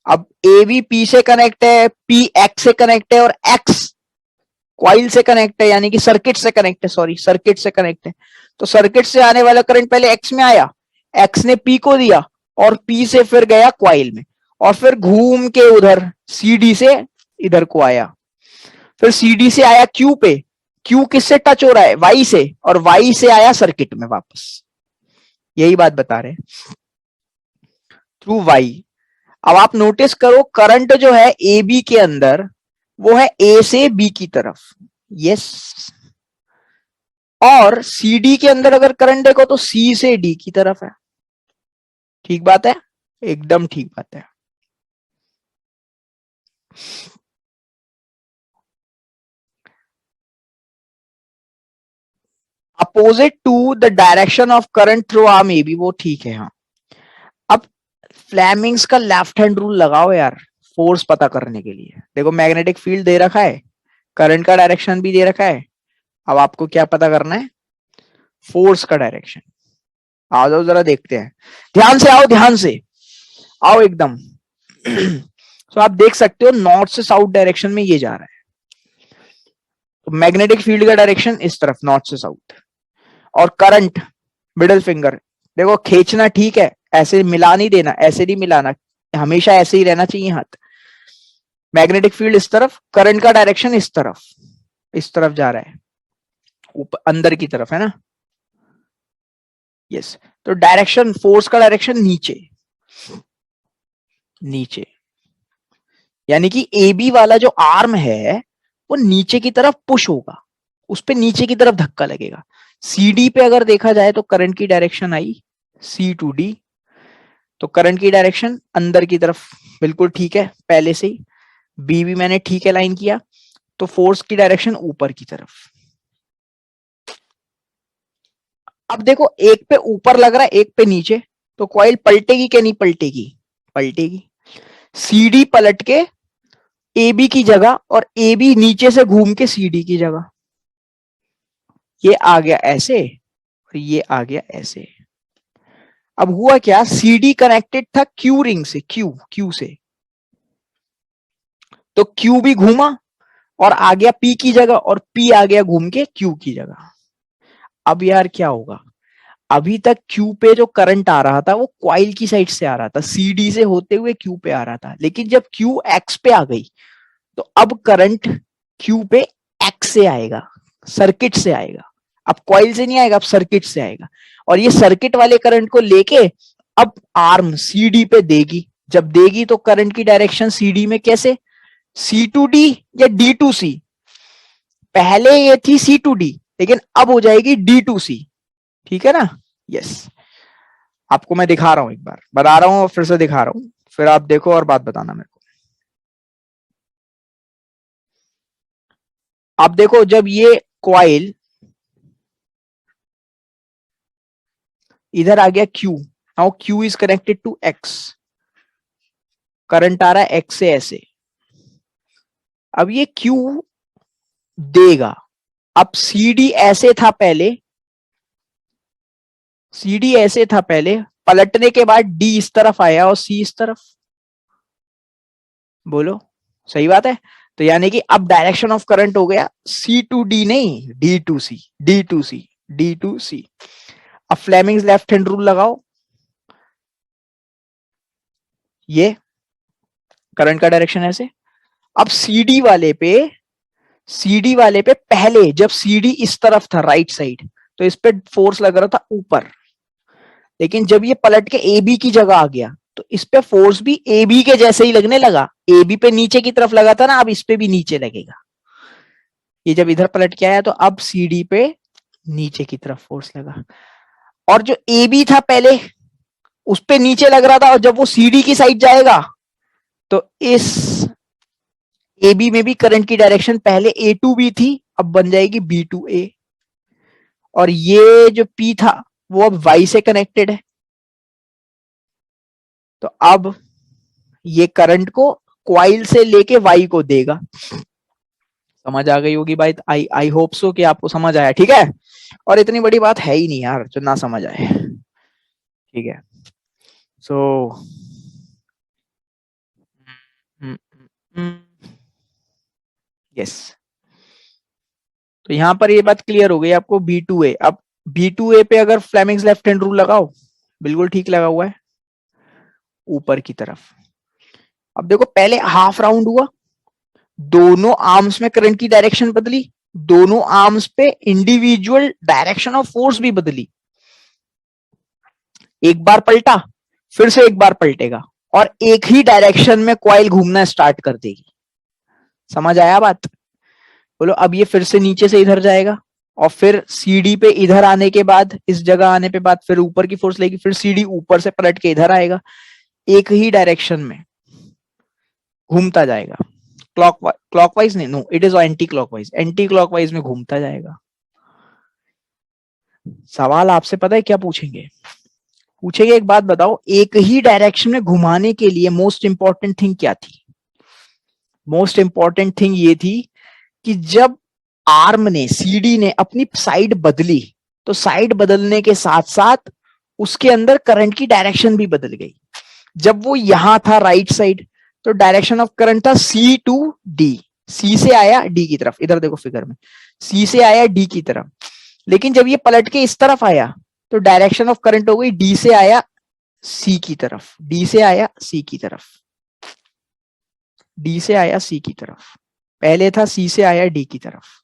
अब AB P से कनेक्ट है, P X से कनेक्ट है, और X कॉइल से कनेक्ट है, यानी कि सर्किट से कनेक्ट है, सॉरी सर्किट से कनेक्ट है। तो सर्किट से आने वाला करंट पहले X में आया, X ने P को दिया और P से फिर गया कॉइल में, और फिर घूम के उधर CD से इधर को आया, फिर सीडी से आया क्यू पे, क्यू किससे टच हो रहा है, वाई से, और वाई से आया सर्किट में वापस। यही बात बता रहे हैं, थ्रू वाई। अब आप नोटिस करो करंट जो है ए बी के अंदर वो है ए से बी की तरफ, यस। और सी डी के अंदर अगर करंट देखो तो सी से डी की तरफ है। ठीक बात है, एकदम ठीक बात है। Opposite to the direction of current through arm A B, वो ठीक है। हाँ, अब फ्लेमिंग्स का लेफ्ट हैंड रूल लगाओ यार, फोर्स पता करने के लिए। देखो मैग्नेटिक फील्ड दे रखा है, करंट का डायरेक्शन भी दे रखा है, अब आपको क्या पता करना है, फोर्स का डायरेक्शन। आ जाओ जरा देखते हैं, ध्यान से आओ, ध्यान से आओ एकदम। तो आप देख सकते हो नॉर्थ से साउथ डायरेक्शन में ये जा रहा है, तो मैग्नेटिक फील्ड का डायरेक्शन इस तरफ, नॉर्थ से साउथ। और करंट मिडिल फिंगर, देखो खींचना ठीक है, ऐसे मिला नहीं देना, ऐसे नहीं मिलाना, हमेशा ऐसे ही रहना चाहिए हाथ। मैग्नेटिक फील्ड इस तरफ, करंट का डायरेक्शन इस तरफ जा रहा है, ऊपर अंदर की तरफ है ना, यस। तो डायरेक्शन, फोर्स का डायरेक्शन नीचे, नीचे, यानी कि ए बी वाला जो आर्म है वो नीचे की तरफ पुश होगा, उस पे नीचे की तरफ धक्का लगेगा। सी डी पे अगर देखा जाए तो करंट की डायरेक्शन आई सी टू डी, तो करंट की डायरेक्शन अंदर की तरफ बिल्कुल ठीक है पहले से ही, बी भी मैंने ठीक अलाइन किया, तो फोर्स की डायरेक्शन ऊपर की तरफ। अब देखो एक पे ऊपर लग रहा है एक पे नीचे, तो कॉइल पलटेगी क्या नहीं पलटेगी, पलटेगी। सीडी पलट के ए बी की जगह और ए बी नीचे से घूम के सी डी की जगह, ये आ गया ऐसे और ये आ गया ऐसे। अब हुआ क्या, सी डी कनेक्टेड था क्यू रिंग से, क्यू से, तो क्यू भी घूमा और आ गया पी की जगह, और पी आ गया घूम के क्यू की जगह। अब यार क्या होगा, अभी तक क्यू पे जो करंट आ रहा था वो क्वाइल की साइड से आ रहा था, सी डी से होते हुए क्यू पे आ रहा था, लेकिन जब क्यू एक्स पे आ गई तो अब करंट क्यू पे एक्स से आएगा, सर्किट से आएगा। अब कॉइल से नहीं आएगा, अब सर्किट से आएगा, और ये सर्किट वाले करंट को लेके अब आर्म सीडी पे देगी। जब देगी तो करंट की डायरेक्शन सीडी में कैसे, सी टू डी या डी टू सी, पहले ये थी सी टू डी लेकिन अब हो जाएगी डी टू सी, ठीक है ना, यस। आपको मैं दिखा रहा हूं, एक बार बता रहा हूं और फिर से दिखा रहा हूं, फिर आप देखो और बात बताना मेरे को। आप देखो जब ये कॉइल इधर आ गया Q, now Q is connected to X, current आ रहा है X से ऐसे, अब ये Q देगा। अब CD ऐसे था पहले, CD ऐसे था पहले, पलटने के बाद D इस तरफ आया और C इस तरफ, बोलो सही बात है। तो यानी कि अब डायरेक्शन ऑफ करंट हो गया C टू D नहीं, D to C, D to C, D to C। अब फ्लेमिंग्स लेफ्ट हैंड रूल लगाओ, ये करंट का डायरेक्शन ऐसे। अब सीडी वाले पे पहले जब सीडी इस तरफ था राइट साइड, तो इस पे फोर्स लग रहा था ऊपर, लेकिन जब ये पलट के ए बी की जगह आ गया तो इस पे फोर्स भी ए बी के जैसे ही लगने लगा, ए बी पे नीचे की तरफ लगा था ना, अब इस पे भी नीचे लगेगा। ये जब इधर पलट के आया तो अब सीडी पे नीचे की तरफ फोर्स लगा, और जो ए बी था पहले उस पे नीचे लग रहा था, और जब वो सीडी की साइड जाएगा तो इस ए बी में भी करंट की डायरेक्शन पहले ए टू बी थी, अब बन जाएगी बी टू ए, और ये जो पी था वो अब वाई से कनेक्टेड है, तो अब ये करंट को क्वाइल से लेके वाई को देगा। समझ आ गई होगी भाई, आई होप सो कि आपको समझ आया, ठीक है। और इतनी बड़ी बात है ही नहीं यार जो ना समझ आए, ठीक है। सो यस, तो यहां पर ये बात क्लियर हो गई आपको, बी टू ए। अब बी टू ए पे अगर फ्लेमिंग्स लेफ्ट हैंड रूल लगाओ, बिल्कुल ठीक लगा हुआ है ऊपर की तरफ। अब देखो पहले हाफ राउंड हुआ, दोनों आर्म्स में करंट की डायरेक्शन बदली, दोनों आर्म्स पे इंडिविजुअल डायरेक्शन ऑफ फोर्स भी बदली। एक बार पलटा, फिर से एक बार पलटेगा और एक ही डायरेक्शन में कॉइल घूमना स्टार्ट कर देगी। समझ आया बात? बोलो अब ये फिर से नीचे से इधर जाएगा और फिर सीडी पे इधर आने के बाद, इस जगह आने पे बाद फिर ऊपर की फोर्स लेगी, फिर सीडी ऊपर से पलट के इधर आएगा, एक ही डायरेक्शन में घूमता जाएगा। क्लॉकवाइज नहीं, no it is anti clockwise, anti clockwise में घूमता जाएगा। सवाल आपसे पता है क्या पूछेंगे? पूछेंगे एक बात बताओ, एक ही डायरेक्शन में घुमाने के लिए मोस्ट इंपॉर्टेंट थिंग क्या थी? मोस्ट इंपॉर्टेंट थिंग ये थी कि जब आर्म ने, सीडी ने अपनी साइड बदली, तो साइड बदलने के साथ साथ उसके अंदर करंट की डायरेक्शन भी बदल गई। जब वो यहां था राइट साइड, तो डायरेक्शन ऑफ करंट था सी टू डी, सी से आया डी की तरफ, इधर देखो फिगर में, सी से आया डी की तरफ। लेकिन जब ये पलट के इस तरफ आया, तो डायरेक्शन ऑफ करंट हो गई डी से आया सी की तरफ, डी से आया सी की तरफ, डी से आया सी की तरफ, पहले था सी से आया डी की तरफ।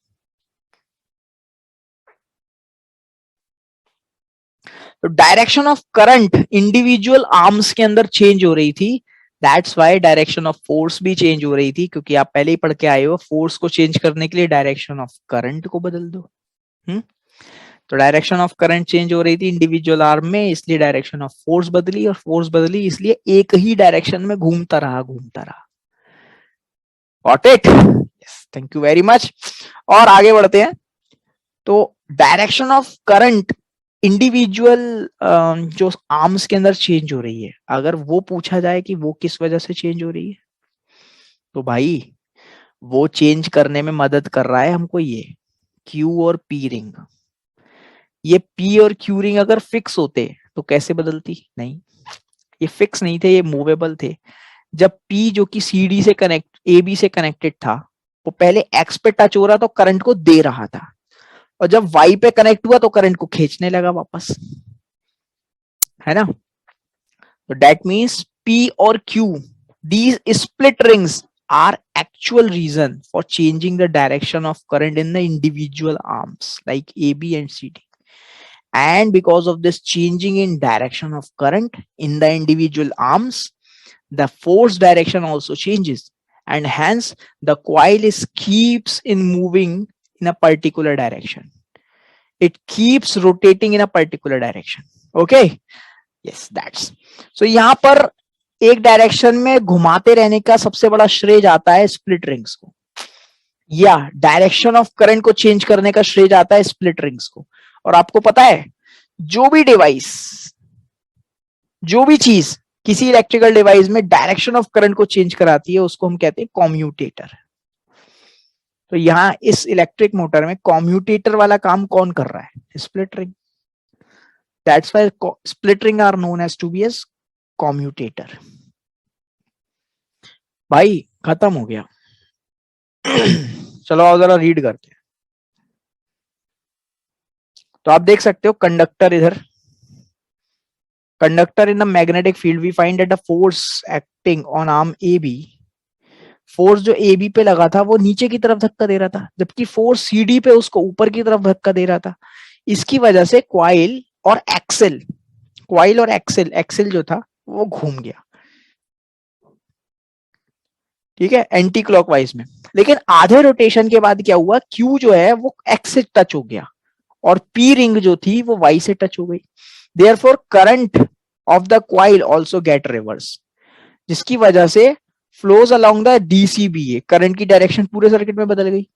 तो direction of current individual arms के अंदर चेंज हो रही थी, that's why direction of force भी चेंज हो रही थी, क्योंकि आप पहले ही पढ़ के आए हो, फोर्स को चेंज करने के लिए डायरेक्शन ऑफ करंट को बदल दो। तो डायरेक्शन ऑफ करंट चेंज हो रही थी इंडिविजुअल आर्म में, इसलिए डायरेक्शन ऑफ फोर्स बदली, और फोर्स बदली इसलिए एक ही डायरेक्शन में घूमता रहा, घूमता रहा। Got it? Yes, thank you very much. और आगे बढ़ते हैं। तो डायरेक्शन ऑफ करंट इंडिविजुअल जो आर्म्स के अंदर चेंज हो रही है, अगर वो पूछा जाए कि वो किस वजह से चेंज हो रही है, तो भाई वो चेंज करने में मदद कर रहा है हमको ये क्यू और पी रिंग। ये पी और क्यू रिंग अगर फिक्स होते तो कैसे बदलती? नहीं, ये फिक्स नहीं थे, ये मूवेबल थे। जब पी जो कि सी डी से कनेक्ट, ए बी से कनेक्टेड था, वो पहले एक्स पे टच हो रहा तो करंट को दे रहा था, और जब वाई पे कनेक्ट हुआ तो करंट को खींचने लगा वापस, है ना? तो दैट मीन्स पी और Q, these split rings are actual reason for changing the direction of current in the individual arms like AB and CD. And because of this changing in direction of current in the individual arms, the force direction also changes, and hence the coil is keeps in moving in a particular direction. It keeps rotating in a particular direction. Okay? Yes, that's so. यहाँ पर एक डायरेक्शन में घुमाते रहने का सबसे बड़ा श्रेय जाता है स्प्लिट रिंग्स को, या डायरेक्शन ऑफ करंट को चेंज करने का श्रेय जाता है स्प्लिट रिंग्स को। और आपको पता है, जो भी डिवाइस, जो भी चीज किसी इलेक्ट्रिकल डिवाइस में डायरेक्शन ऑफ करंट को चेंज कराती है, उसको हम कहते हैं कॉम्यूटेटर। तो यहां इस इलेक्ट्रिक मोटर में कॉम्यूटेटर वाला काम कौन कर रहा है? Split ring. That's why split ring are known as to be as commutator. भाई खत्म हो गया। चलो आओ जरा रीड करते हैं। तो आप देख सकते हो कंडक्टर इधर, conductor in the magnetic field we find that the force acting on arm A B, force जो ए बी पे लगा था वो नीचे की तरफ धक्का दे रहा था, जबकि फोर्स सी डी पे उसको ऊपर की तरफ धक्का दे रहा था। इसकी वजह से क्वाइल और एक्सेल, क्वाइल और एक्सेल, एक्सेल जो था वो घूम गया, ठीक है, एंटी क्लॉकवाइज में। लेकिन आधे रोटेशन के बाद क्या हुआ, क्यू जो है वो एक्स से टच हो गया और पी रिंग जो थी वो वाई से टच हो गई। Therefore current of the coil also get reverse, जिसकी वजह से फ्लोज अलोंग द डीसीबीए, करंट की डायरेक्शन पूरे सर्किट में बदल गई।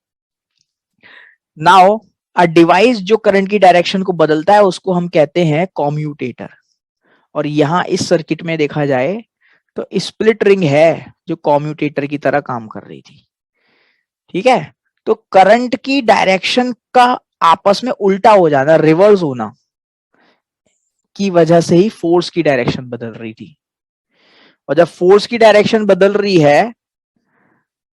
नाउ अ डिवाइस जो करंट की डायरेक्शन को बदलता है उसको हम कहते हैं कॉम्यूटेटर। और यहां इस सर्किट में देखा जाए तो स्प्लिट रिंग है जो कॉम्यूटेटर की तरह काम कर रही थी, ठीक है। तो करंट की डायरेक्शन का आपस में उल्टा हो जाना, रिवर्स होना की वजह से ही फोर्स की डायरेक्शन बदल रही थी। और जब फोर्स की डायरेक्शन बदल रही है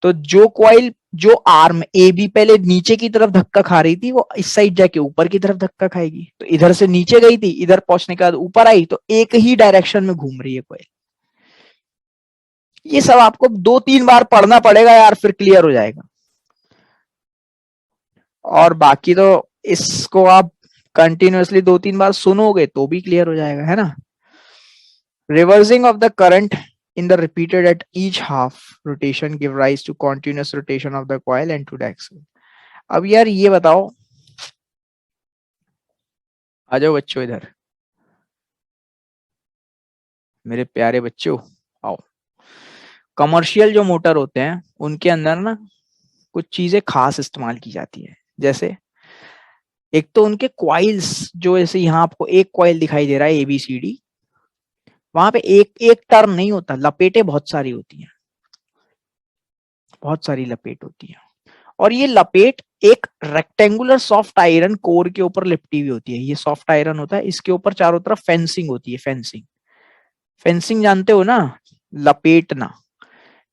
तो जो कॉइल, जो आर्म ए बी पहले नीचे की तरफ धक्का खा रही थी, वो इस साइड जाके ऊपर की तरफ धक्का खाएगी। तो इधर से नीचे गई थी, इधर पहुंचने के बाद ऊपर आई, तो एक ही डायरेक्शन में घूम रही है कॉइल, ये सब आपको 2-3 बार पढ़ना पड़ेगा यार, फिर क्लियर हो जाएगा। और बाकी तो इसको आप कंटिन्यूअसली 2-3 बार सुनोगे तो भी क्लियर हो जाएगा, है ना। Reversing of the current in the repeated at each half rotation give rise to continuous rotation of the coil and to the axle। अब यार ये बताओ, आ जाओ बच्चों इधर, मेरे प्यारे बच्चों आओ। कमर्शियल जो मोटर होते हैं उनके अंदर ना कुछ चीजें खास इस्तेमाल की जाती है। जैसे एक तो उनके क्वाइल्स, जो ऐसे यहाँ आपको एक क्वाइल दिखाई दे रहा है ABCD, वहां पे एक एक टर्न नहीं होता, लपेटें बहुत सारी होती हैं, बहुत सारी लपेट होती है। और ये लपेट एक रेक्टेंगुलर सॉफ्ट आयरन कोर के ऊपर लिपटी हुई होती है। ये सॉफ्ट आयरन होता है, इसके ऊपर चारों तरफ फेंसिंग होती है। फेंसिंग, फेंसिंग जानते हो ना, लपेटना।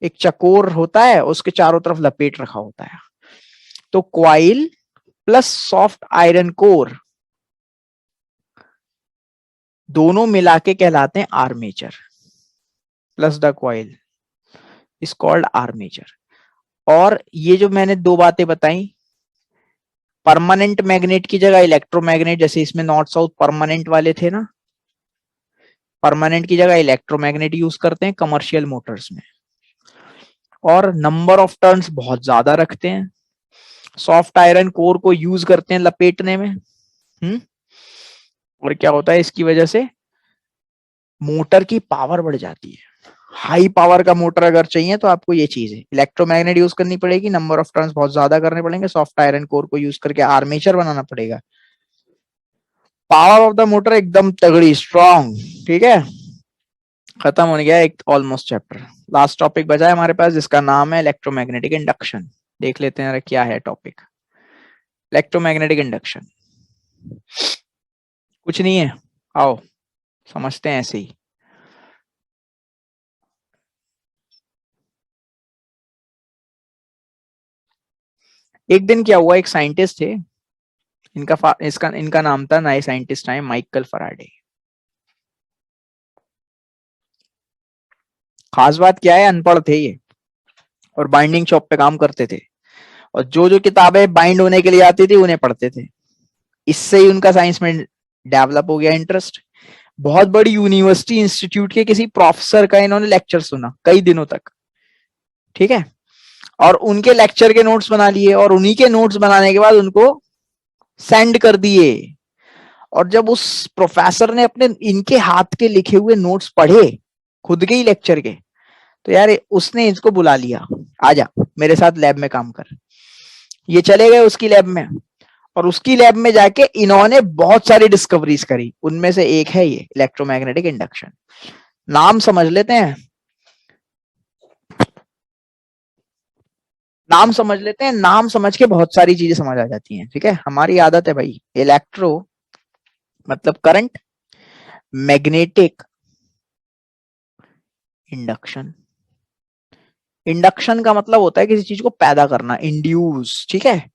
एक चकोर होता है, उसके चारों तरफ लपेट रखा होता है। तो coil plus soft iron core दोनों मिला के कहलाते हैं armature. Plus the coil is called armature. और ये जो मैंने दो बातें बताई, परमानेंट मैग्नेट की जगह इलेक्ट्रोमैग्नेट, जैसे इसमें नॉर्थ साउथ परमानेंट वाले थे ना, परमानेंट की जगह इलेक्ट्रोमैग्नेट यूज करते हैं कमर्शियल मोटर्स में। और नंबर ऑफ टर्न्स बहुत ज्यादा रखते हैं। सॉफ्ट आयरन कोर को यूज करते हैं लपेटने में। और क्या होता है इसकी वजह से, मोटर की पावर बढ़ जाती है। हाई पावर का मोटर अगर चाहिए तो आपको ये चीज है, इलेक्ट्रोमैग्नेट यूज करनी पड़ेगी, नंबर ऑफ टर्न्स बहुत ज्यादा करने पड़ेंगे, सॉफ्ट आयरन कोर को यूज करके आर्मेचर बनाना पड़ेगा। पावर ऑफ द मोटर एकदम तगड़ी, स्ट्रॉन्ग। ठीक है, खत्म हो गया एक ऑलमोस्ट चैप्टर। लास्ट टॉपिक बचा है हमारे पास, जिसका नाम है इलेक्ट्रोमैग्नेटिक इंडक्शन। देख लेते हैं क्या है टॉपिक। इलेक्ट्रोमैग्नेटिक इंडक्शन कुछ नहीं है, आओ समझते हैं ऐसे ही। एक दिन क्या हुआ, एक साइंटिस्ट थे, इनका नाम था, नए साइंटिस्ट आए, माइकल फराडे। खास बात क्या है, अनपढ़ थे ये और बाइंडिंग शॉप पे काम करते थे, और जो जो किताबें बाइंड होने के लिए आती थी उन्हें पढ़ते थे। इससे ही उनका साइंस में डेवलप हो गया इंटरेस्ट। बहुत बड़ी यूनिवर्सिटी इंस्टीट्यूट के किसी प्रोफेसर का इन्होंने लेक्चर सुना कई दिनों तक। ठीक है, और उनके लेक्चर के नोट्स बना लिए, और उन्हीं के नोट्स बनाने के बाद उनको सेंड कर दिए। और जब उस प्रोफेसर ने अपने इनके हाथ के लिखे हुए नोट्स पढ़े, खुद के ही लेक्चर के, तो यार उसने इसको बुला लिया, आजा मेरे साथ लैब में काम कर। ये चले गए उसकी लैब में, और उसकी लैब में जाके इन्होंने बहुत सारी डिस्कवरीज करी। उनमें से एक है ये इलेक्ट्रोमैग्नेटिक इंडक्शन। नाम समझ लेते हैं, नाम समझ लेते हैं, नाम समझ के बहुत सारी चीजें समझ आ जाती हैं। ठीक है, हमारी आदत है भाई, इलेक्ट्रो मतलब करंट, मैग्नेटिक इंडक्शन। इंडक्शन का मतलब होता है किसी चीज को पैदा करना, इंड्यूस। ठीक है,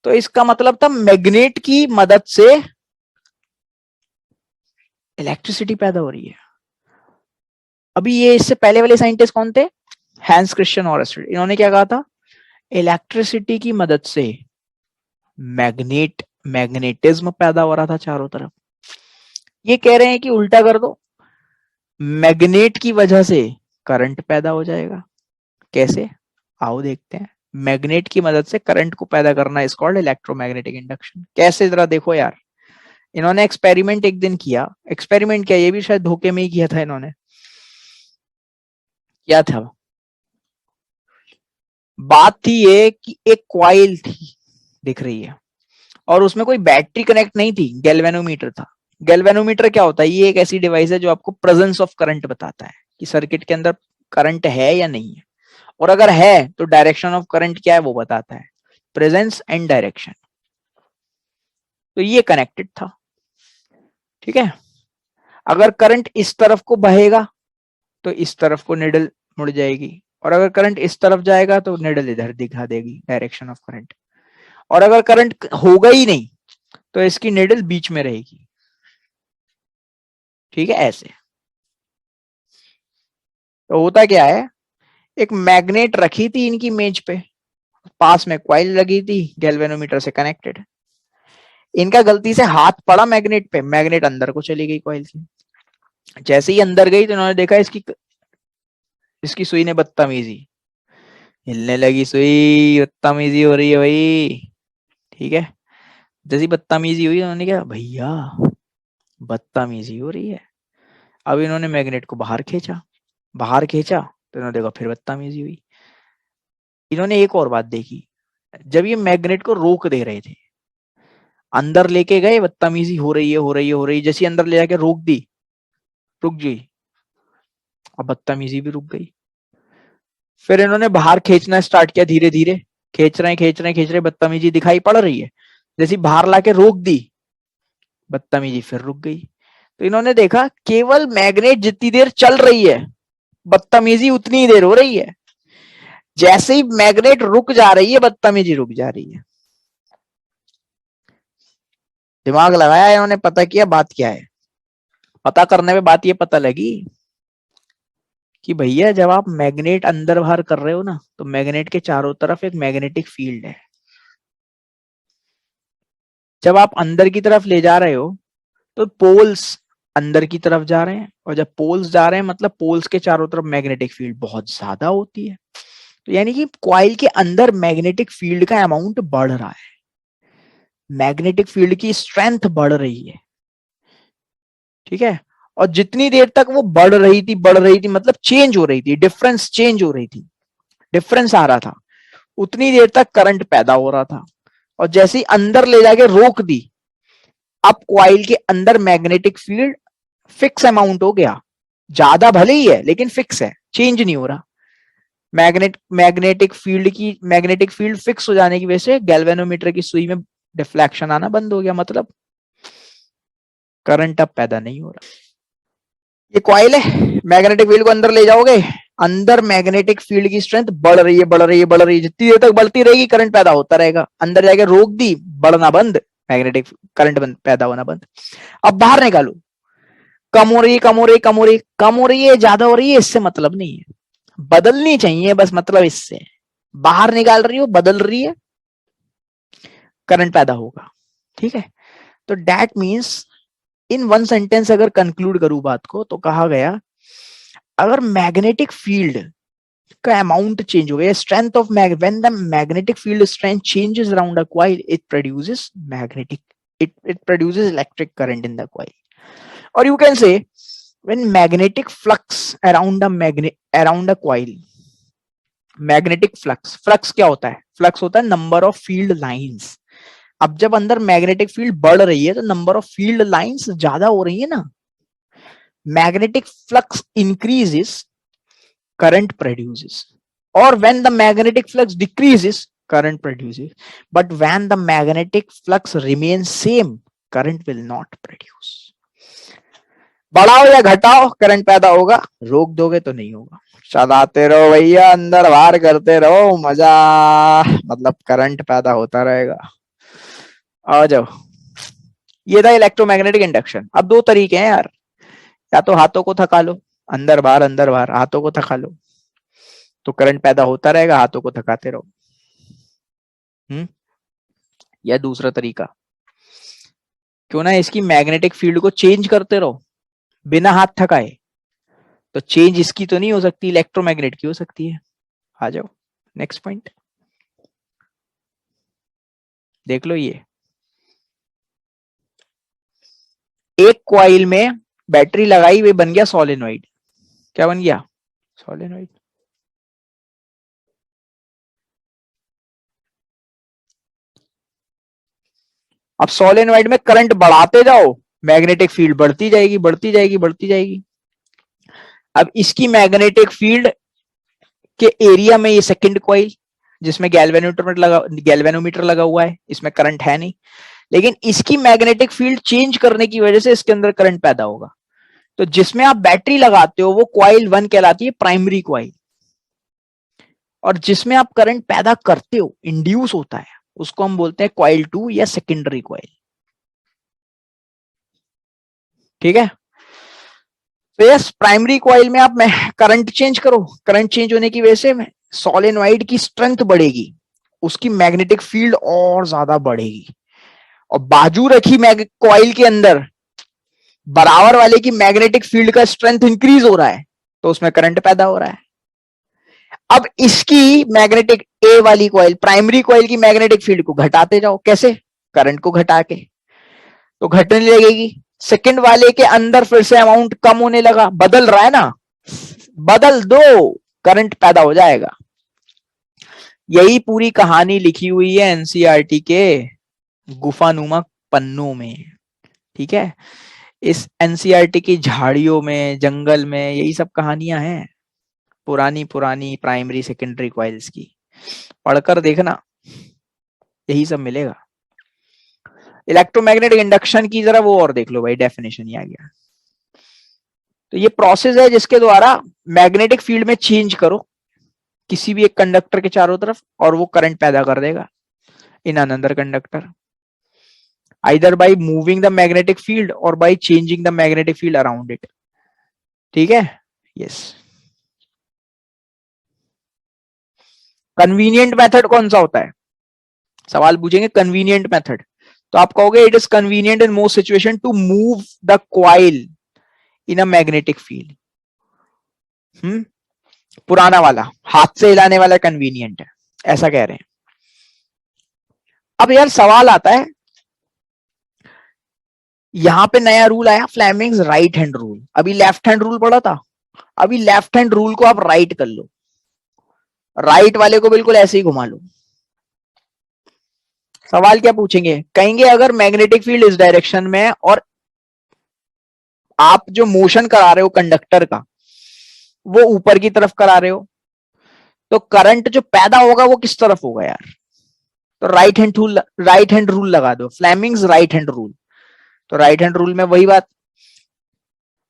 तो इसका मतलब था मैग्नेट की मदद से इलेक्ट्रिसिटी पैदा हो रही है। अभी ये इससे पहले वाले साइंटिस्ट कौन थे, हैंस क्रिश्चियन ओरेस्टेड। इन्होंने क्या कहा था, इलेक्ट्रिसिटी की मदद से मैग्नेटिज्म पैदा हो रहा था चारों तरफ। ये कह रहे हैं कि उल्टा कर दो, मैग्नेट की वजह से करंट पैदा हो जाएगा। कैसे, आओ देखते हैं। मैग्नेट की मदद से करंट को पैदा करना इज कॉल्ड इलेक्ट्रोमैग्नेटिक इंडक्शन। कैसे, जरा देखो यार। इन्होंने एक्सपेरिमेंट एक दिन किया, एक्सपेरिमेंट क्या, ये भी शायद धोखे में ही किया था इन्होंने। क्या था, बात थी ये कि एक क्वाइल थी दिख रही है, और उसमें कोई बैटरी कनेक्ट नहीं थी, गैल्वेनोमीटर था। गैल्वेनोमीटर क्या होता है, ये एक ऐसी डिवाइस है जो आपको प्रेजेंस ऑफ करंट बताता है कि सर्किट के अंदर करंट है या नहीं है, और अगर है तो डायरेक्शन ऑफ करंट क्या है वो बताता है, प्रेजेंस एंड डायरेक्शन। तो ये कनेक्टेड था। ठीक है, अगर करंट इस तरफ को बहेगा तो इस तरफ को निडल मुड़ जाएगी, और अगर करंट इस तरफ जाएगा तो निडल इधर दिखा देगी, डायरेक्शन ऑफ करंट। और अगर करंट होगा ही नहीं तो इसकी निडल बीच में रहेगी। ठीक है, ऐसे। तो होता क्या है, एक मैग्नेट रखी थी इनकी मेज पे, पास में कॉइल लगी थी गैल्वेनोमीटर से कनेक्टेड। इनका गलती से हाथ पड़ा मैग्नेट पे, मैग्नेट अंदर को चली गई कॉइल की। जैसे ही अंदर गई तो इन्होंने देखा इसकी सुई ने बदतमीजी, हिलने लगी सुई, बदतमीजी हो रही है भाई। ठीक है, जैसी बदतमीजी हुई उन्होंने क्या, भैया बदतमीजी हो रही है। अब इन्होंने मैग्नेट को बाहर खींचा, बाहर खींचा तो इन्होंने देखा फिर बदतमीजी हुई। इन्होंने एक और बात देखी, जब ये मैग्नेट को रोक दे रहे थे, अंदर लेके गए, बदतमीजी हो रही है हो रही है हो रही है, जैसे अंदर ले जाके रोक दी, रुक गई, अब बदतमीजी भी रुक गई। फिर इन्होंने बाहर खींचना स्टार्ट किया, धीरे धीरे खींच रहे खींच रहे खींच रहे, बदतमीजी दिखाई पड़ रही है, जैसे बाहर लाके रोक दी, बदतमीजी फिर रुक गई। तो इन्होंने देखा केवल मैग्नेट जितनी देर चल रही है, बदतमीजी उतनी ही देर हो रही है। जैसे ही मैग्नेट रुक जा रही है, बदतमीजी रुक जा रही है। दिमाग लगाया इन्होंने, पता किया बात क्या है। पता करने में बात ये पता लगी कि भैया जब आप मैग्नेट अंदर बाहर कर रहे हो ना, तो मैग्नेट के चारों तरफ एक मैग्नेटिक फील्ड है। जब आप अंदर की तरफ ले जा रहे हो तो पोल्स अंदर की तरफ जा रहे हैं, और जब पोल्स जा रहे हैं मतलब पोल्स के चारों तरफ मैग्नेटिक फील्ड बहुत ज्यादा होती है। तो यानी कि कॉइल के अंदर मैग्नेटिक फील्ड का अमाउंट बढ़ रहा है, मैग्नेटिक फील्ड की स्ट्रेंथ बढ़ रही है। ठीक है, और जितनी देर तक वो बढ़ रही थी मतलब चेंज हो रही थी, डिफरेंस चेंज हो रही थी, डिफरेंस आ रहा था, उतनी देर तक करंट पैदा हो रहा था। और जैसे ही अंदर ले जाके रोक दी, अब कॉइल के अंदर मैग्नेटिक फील्ड फिक्स अमाउंट हो गया, ज्यादा भले ही है लेकिन फिक्स है, चेंज नहीं हो रहा। मैग्नेटिक फील्ड फिक्स हो जाने की वजह से गैल्वेनोमीटर की सुई में डिफ्लेक्शन आना बंद हो गया, मतलब करंट अब पैदा नहीं हो रहा। ये कॉइल है, मैग्नेटिक फील्ड को अंदर ले जाओगे, अंदर मैग्नेटिक फील्ड की स्ट्रेंथ बढ़ रही है बढ़ रही है बढ़ रही है, जितनी देर तक बढ़ती रहेगी करंट पैदा होता रहेगा। अंदर जाके रोक दी, बढ़ना बंद, मैग्नेटिक करंट पैदा होना बंद। अब बाहर निकालो, कम हो रही है कम हो रही है कम हो रही है कम हो रही है, ज्यादा हो रही है, इससे मतलब नहीं है, बदलनी चाहिए बस, मतलब इससे बाहर निकाल रही हो, बदल रही है, करंट पैदा होगा। ठीक है, तो that means in one sentence अगर कंक्लूड करूं बात को, तो कहा गया अगर मैग्नेटिक फील्ड का अमाउंट चेंज हो गया, strength of when the magnetic field strength changes around a coil, it produces it produces electric current in the coil. Or you can say when magnetic flux around a coil, magnetic flux क्या होता है, फ्लक्स होता है नंबर ऑफ फील्ड लाइंस। अब जब अंदर मैग्नेटिक फील्ड बढ़ रही है तो नंबर ऑफ फील्ड लाइंस ज्यादा हो रही है ना, magnetic flux increases, current produces, और when the magnetic flux decreases, current produces, but when the magnetic flux remains same, current will not produce. बढ़ाओ या घटाओ करंट पैदा होगा, रोक दोगे तो नहीं होगा। चलाते रहो भैया, अंदर बाहर करते रहो, मजा, मतलब करंट पैदा होता रहेगा। आ जाओ, ये था इलेक्ट्रोमैग्नेटिक इंडक्शन। अब दो तरीके हैं यार, या तो हाथों को थका लो, अंदर बाहर हाथों को थका लो तो करंट पैदा होता रहेगा, हाथों को थकाते रहो। या दूसरा तरीका, क्यों ना इसकी मैग्नेटिक फील्ड को चेंज करते रहो बिना हाथ थकाए, तो चेंज इसकी तो नहीं हो सकती, इलेक्ट्रोमैग्नेट की हो सकती है। आ जाओ नेक्स्ट पॉइंट देख लो। ये एक कॉइल में बैटरी लगाई हुई, बन गया सोलेनोइड। क्या बन गया, सोलेनोइड। अब सोलेनोइड में करंट बढ़ाते जाओ, मैग्नेटिक फील्ड बढ़ती जाएगी बढ़ती जाएगी बढ़ती जाएगी। अब इसकी मैग्नेटिक फील्ड के एरिया में ये सेकंड कॉइल, जिसमें गैल्वेनोमीटर लगा हुआ है, इसमें करंट है नहीं, लेकिन इसकी मैग्नेटिक फील्ड चेंज करने की वजह से इसके अंदर करंट पैदा होगा। तो जिसमें आप बैटरी लगाते हो वो कॉइल 1 कहलाती है, प्राइमरी कॉइल, और जिसमें आप करंट पैदा करते हो, इंड्यूस होता है, उसको हम बोलते हैं कॉइल 2 या सेकेंडरी कॉइल। ठीक है, तो यस, प्राइमरी कॉइल में आप करंट चेंज करो, करंट चेंज होने की वजह से सोलेनॉइड की स्ट्रेंथ बढ़ेगी, उसकी मैग्नेटिक फील्ड और ज्यादा बढ़ेगी, और बाजू रखी कॉइल के अंदर बराबर वाले की मैग्नेटिक फील्ड का स्ट्रेंथ इंक्रीज हो रहा है, तो उसमें करंट पैदा हो रहा है। अब इसकी मैग्नेटिक ए वाली कॉइल, प्राइमरी कॉइल की मैग्नेटिक फील्ड को घटाते जाओ, कैसे? करंट को घटा के, तो घटने लगेगी। सेकंड वाले के अंदर फिर से अमाउंट कम होने लगा, बदल रहा है ना, बदल दो, करंट पैदा हो जाएगा। यही पूरी कहानी लिखी हुई है एनसीईआरटी के गुफानुमा पन्नों में, ठीक है। इस एनसीईआरटी की झाड़ियों में, जंगल में, यही सब कहानियां हैं पुरानी पुरानी प्राइमरी सेकेंडरी कॉइल्स की, पढ़कर देखना, यही सब मिलेगा। इलेक्ट्रोमैग्नेटिक इंडक्शन की जरा वो और देख लो भाई, डेफिनेशन ही आ गया। तो ये प्रोसेस है जिसके द्वारा मैग्नेटिक फील्ड में चेंज करो किसी भी एक कंडक्टर के चारों तरफ, और वो करंट पैदा कर देगा in another conductor, either by moving the magnetic field और by changing the magnetic field around it, ठीक है। यस, कन्वीनियंट मेथड कौन सा होता है, सवाल पूछेंगे कन्वीनियंट मेथड, तो आप कहोगे it is convenient in most situation to move the coil in a magnetic field. पुराना वाला हाथ से हिलाने वाला कन्वीनियंट है, ऐसा कह रहे हैं। अब यार सवाल आता है, यहां पे नया रूल आया, फ्लेमिंग्स राइट हैंड रूल। अभी लेफ्ट हैंड रूल पढ़ा था, अभी लेफ्ट हैंड रूल को आप राइट कर लो, राइट वाले को बिल्कुल ऐसे ही घुमा लो। सवाल क्या पूछेंगे, कहेंगे अगर मैग्नेटिक फील्ड इस डायरेक्शन में है और आप जो मोशन करा रहे हो कंडक्टर का वो ऊपर की तरफ करा रहे हो, तो करंट जो पैदा होगा वो किस तरफ होगा यार? तो राइट हैंड रूल लगा दो, फ्लेमिंग्स राइट हैंड रूल। तो राइट हैंड रूल में वही बात,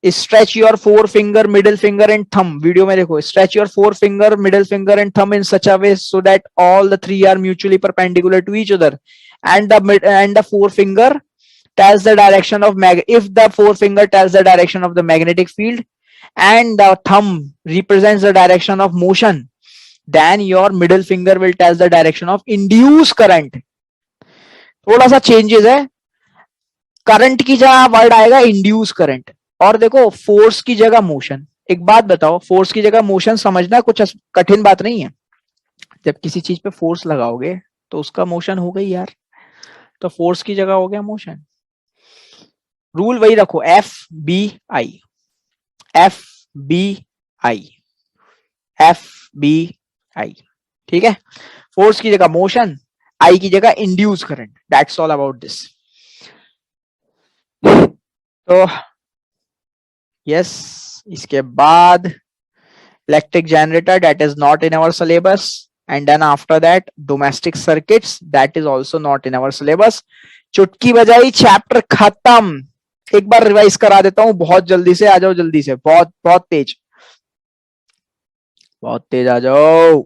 stretch your four finger, middle finger and thumb, video में देखो, stretch your four finger, middle finger and thumb in such a way so that all the three are mutually perpendicular to each other and the forefinger tells the direction of if the forefinger tells the direction of the magnetic field and the thumb represents the direction of motion, then your middle finger will tell the direction of induced current. थोड़ा सा चेंजेस है, करंट की जगह वर्ड आएगा इंड्यूस करंट, और देखो फोर्स की जगह मोशन। एक बात बताओ, फोर्स की जगह मोशन समझना कुछ कठिन बात नहीं है, जब किसी चीज पे फोर्स लगाओगे तो उसका मोशन हो गई यार, तो फोर्स की जगह हो गया मोशन। रूल वही रखो, F B I, F B I, F B I, ठीक है। फोर्स की जगह मोशन, आई की जगह induce current, that's all about this. तो यस, इसके बाद electric generator, that is not in our syllabus, and then after that domestic circuits, that is also not in our syllabus. चुटकी बजाई, चैप्टर खत्म। एक बार रिवाइज करा देता हूं बहुत जल्दी से, आ जाओ जल्दी से, बहुत बहुत तेज, बहुत तेज आ जाओ।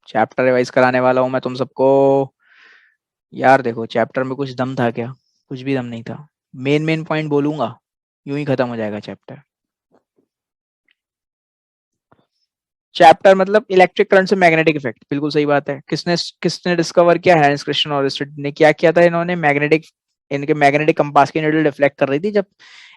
चैप्टर रिवाइज कराने वाला हूं मैं तुम सबको यार। देखो चैप्टर में कुछ दम था क्या? कुछ भी दम नहीं था, मेन पॉइंट बोलूंगा, यूं ही खत्म हो जाएगा चैप्टर। चैप्टर मतलब इलेक्ट्रिक करंट से मैग्नेटिक इफेक्ट, बिल्कुल सही बात है। किसने डिस्कवर किया? हैंस क्रिश्चियन ओरिस्टेड ने। क्या किया था इन्होंने? इनके मैग्नेटिक कंपास की नीडल डिफ्लेक्ट कर रही थी जब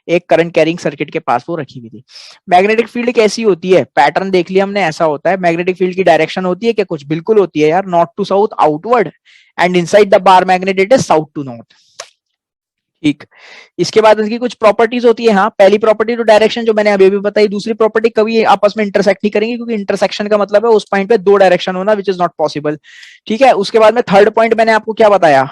एक करंट कैरिंग सर्किट के पास वो रखी हुई थी। मैग्नेटिक फील्ड कैसी होती है? पैटर्न देख लिया हमने, ऐसा होता है। मैग्नेटिक फील्ड की डायरेक्शन होती है क्या? कुछ बिल्कुल होती है यार, north to south outward, and inside the bar magnet it is south to north, ठीक। इसके बाद इसकी कुछ प्रॉपर्टीज होती है। हाँ, पहली प्रॉपर्टी तो डायरेक्शन, जो मैंने अभी भी बताई। दूसरी प्रॉपर्टी, कभी आपस में इंटरसेक्ट नहीं करेंगे, क्योंकि इंटरसेक्शन का मतलब है उस पॉइंट पे दो डायरेक्शन होना, विच इज नॉट पॉसिबल, ठीक है। उसके बाद में थर्ड पॉइंट मैंने आपको क्या बताया,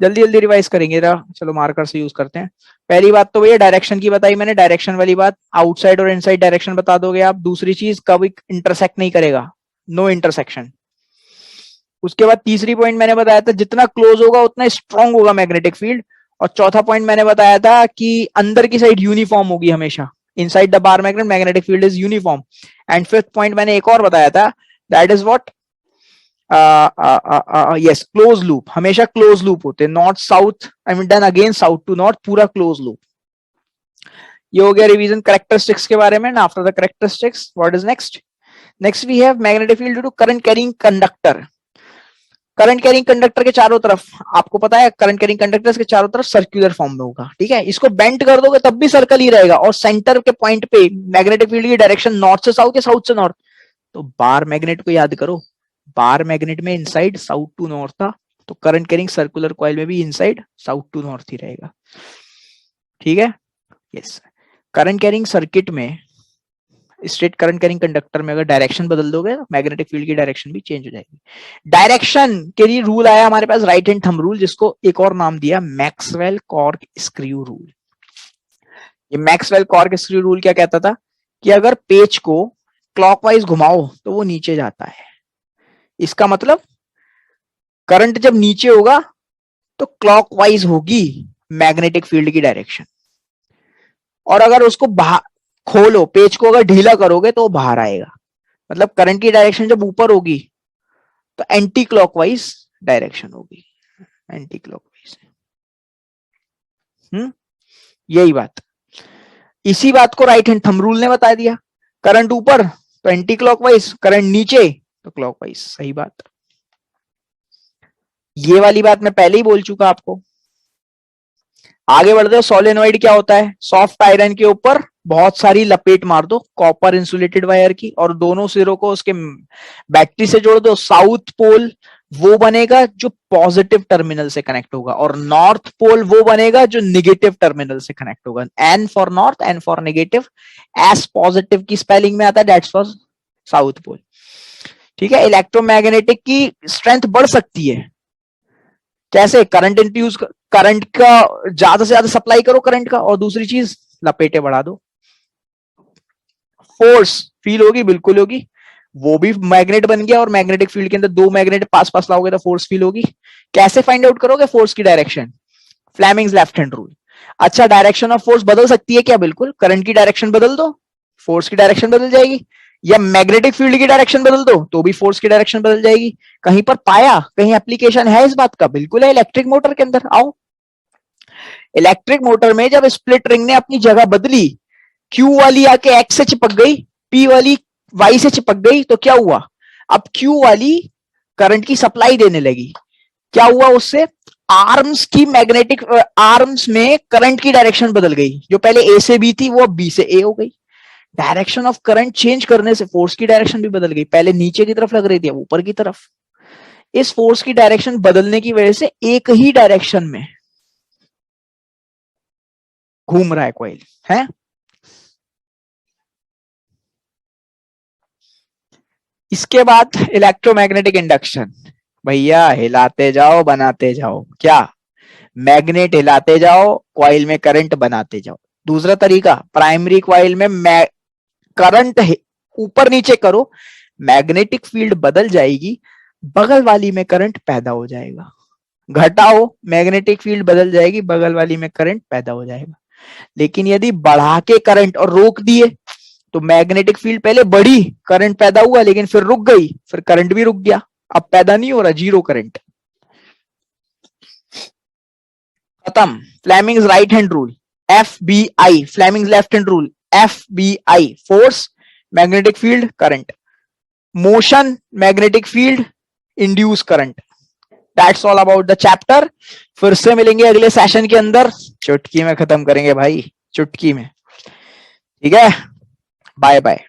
जल्दी जल्दी रिवाइज करेंगे जरा, चलो मार्कर से यूज करते हैं। पहली बात तो भैया डायरेक्शन की बताई मैंने, डायरेक्शन वाली बात, आउटसाइड और इनसाइड डायरेक्शन बता दोगे आप। दूसरी चीज, कभी इंटरसेक्ट नहीं करेगा, नो इंटरसेक्शन। उसके बाद तीसरी पॉइंट मैंने बताया था, जितना क्लोज होगा उतना स्ट्रांग होगा मैग्नेटिक फील्ड। और चौथा पॉइंट मैंने बताया था कि अंदर की साइड यूनिफॉर्म होगी हमेशा, inside the bar magnet magnetic field is uniform. And fifth point मैंने एक और बताया था, that is what, yes, close loop. हमेशा क्लोज लूप होते हैं, north south, I mean then again south to north, पूरा क्लोज लूप। ये हो गया रिवीजन कैरेक्टरिस्टिक्स के बारे में. After the characteristics what is next? Next we have magnetic field due to current carrying conductor. Current carrying conductor के चारों तरफ, आपको पता है करंट कैरिंग कंडक्टर के चारों तरफ सर्कुलर फॉर्म में होगा. ठीक है, इसको बेंड कर दोगे तब भी सर्कल ही रहेगा. और सेंटर के पॉइंट पे मैग्नेटिक फील्ड की डायरेक्शन नॉर्थ से साउथ या साउथ से नॉर्थ. तो बार मैग्नेट को याद करो, बार मैग्नेट में इनसाइड साउथ टू नॉर्थ था, तो करंट कैरिंग सर्कुलर कॉइल में भी इनसाइड साउथ टू नॉर्थ ही रहेगा. ठीक है, यस. करंट कैरिंग सर्किट में, स्ट्रेट करंट कैरिंग कंडक्टर में अगर डायरेक्शन बदल दोगे तो मैग्नेटिक फील्ड की डायरेक्शन भी चेंज हो जाएगी. डायरेक्शन के लिए रूल आया हमारे पास राइट हैंड थंब रूल, जिसको एक और नाम दिया मैक्सवेल कॉर्क स्क्रू रूल. ये मैक्सवेल कॉर्क स्क्रू रूल क्या कहता था कि अगर पेच को क्लॉकवाइज घुमाओ तो वो नीचे जाता है. इसका मतलब करंट जब नीचे होगा तो क्लॉकवाइज होगी मैग्नेटिक फील्ड की डायरेक्शन, और अगर उसको बाहर खोलो, पेज को अगर ढीला करोगे तो वो बाहर आएगा. मतलब करंट की डायरेक्शन जब ऊपर होगी तो एंटी क्लॉकवाइज डायरेक्शन होगी, एंटी क्लॉकवाइज. यही बात, इसी बात को राइट हैंड थंब रूल ने बता दिया. करंट ऊपर तो एंटी क्लॉकवाइज, करंट नीचे तो क्लॉकवाइज. सही बात. ये वाली बात मैं पहले ही बोल चुका आपको. आगे बढ़ते हो. सोलेनोइड क्या होता है? सॉफ्ट आयरन के ऊपर बहुत सारी लपेट मार दो कॉपर इंसुलेटेड वायर की, और दोनों सिरों को उसके बैटरी से जोड़ दो. साउथ पोल वो बनेगा जो पॉजिटिव टर्मिनल से कनेक्ट होगा, और नॉर्थ पोल वो बनेगा जो निगेटिव टर्मिनल से कनेक्ट होगा. N for north, N for negative. S positive की स्पेलिंग में आता है, दैट्स फॉर साउथ पोल. ठीक है, इलेक्ट्रोमैग्नेटिक की स्ट्रेंथ बढ़ सकती है. कैसे? करंट इंड्यूस, करंट का ज्यादा से ज्यादा सप्लाई करो करंट का, और दूसरी चीज लपेटे बढ़ा दो. फोर्स फील होगी, बिल्कुल होगी. वो भी मैग्नेट बन गया, और मैग्नेटिक फील्ड के अंदर दो मैग्नेट पास पास लाओगे तो फोर्स फील होगी. कैसे फाइंड आउट करोगे फोर्स की direction? Fleming's left hand rule. अच्छा, डायरेक्शन ऑफ फोर्स बदल सकती है क्या? बिल्कुल. करंट की डायरेक्शन बदल दो, फोर्स की डायरेक्शन बदल जाएगी. या मैग्नेटिक फील्ड की डायरेक्शन बदल दो तो भी फोर्स की डायरेक्शन बदल जाएगी. कहीं पर पाया, कहीं एप्लीकेशन है इस बात का? बिल्कुल है, इलेक्ट्रिक मोटर के अंदर. आओ, इलेक्ट्रिक मोटर में जब स्प्लिट रिंग ने अपनी जगह बदली, Q वाली आके X से चिपक गई, P वाली Y से चिपक गई, तो क्या हुआ? अब Q वाली करंट की सप्लाई देने लगी. क्या हुआ उससे? आर्म्स की मैग्नेटिक आर्म्स में करंट की डायरेक्शन बदल गई. जो पहले A से B थी वो अब B से A हो गई. डायरेक्शन ऑफ करंट चेंज करने से फोर्स की डायरेक्शन भी बदल गई. पहले नीचे की तरफ लग रही थी, अब ऊपर की तरफ. इस फोर्स की डायरेक्शन बदलने की वजह से एक ही डायरेक्शन में घूम रहा है कॉइल है. इसके बाद इलेक्ट्रोमैग्नेटिक इंडक्शन. भैया हिलाते जाओ बनाते जाओ. क्या? मैग्नेट हिलाते जाओ, कॉइल में करंट बनाते जाओ. दूसरा तरीका, प्राइमरी कॉइल में करंट ऊपर नीचे करो, मैग्नेटिक फील्ड बदल जाएगी, बगल वाली में करंट पैदा हो जाएगा. घटाओ, मैग्नेटिक फील्ड बदल जाएगी, बगल वाली में करंट पैदा हो जाएगा. लेकिन यदि बढ़ा के करंट और रोक दिए तो मैग्नेटिक फील्ड पहले बढ़ी, करंट पैदा हुआ, लेकिन फिर रुक गई, फिर करंट भी रुक गया, अब पैदा नहीं हो रहा, जीरो करंट. खत्म. Fleming's right hand rule, FBI. Fleming's left hand rule, FBI. Force, magnetic field, current. Motion, magnetic field, induce current. That's all about the chapter. फिर से मिलेंगे अगले सेशन के अंदर. चुटकी में खत्म करेंगे भाई, चुटकी में. ठीक है, बाय बाय.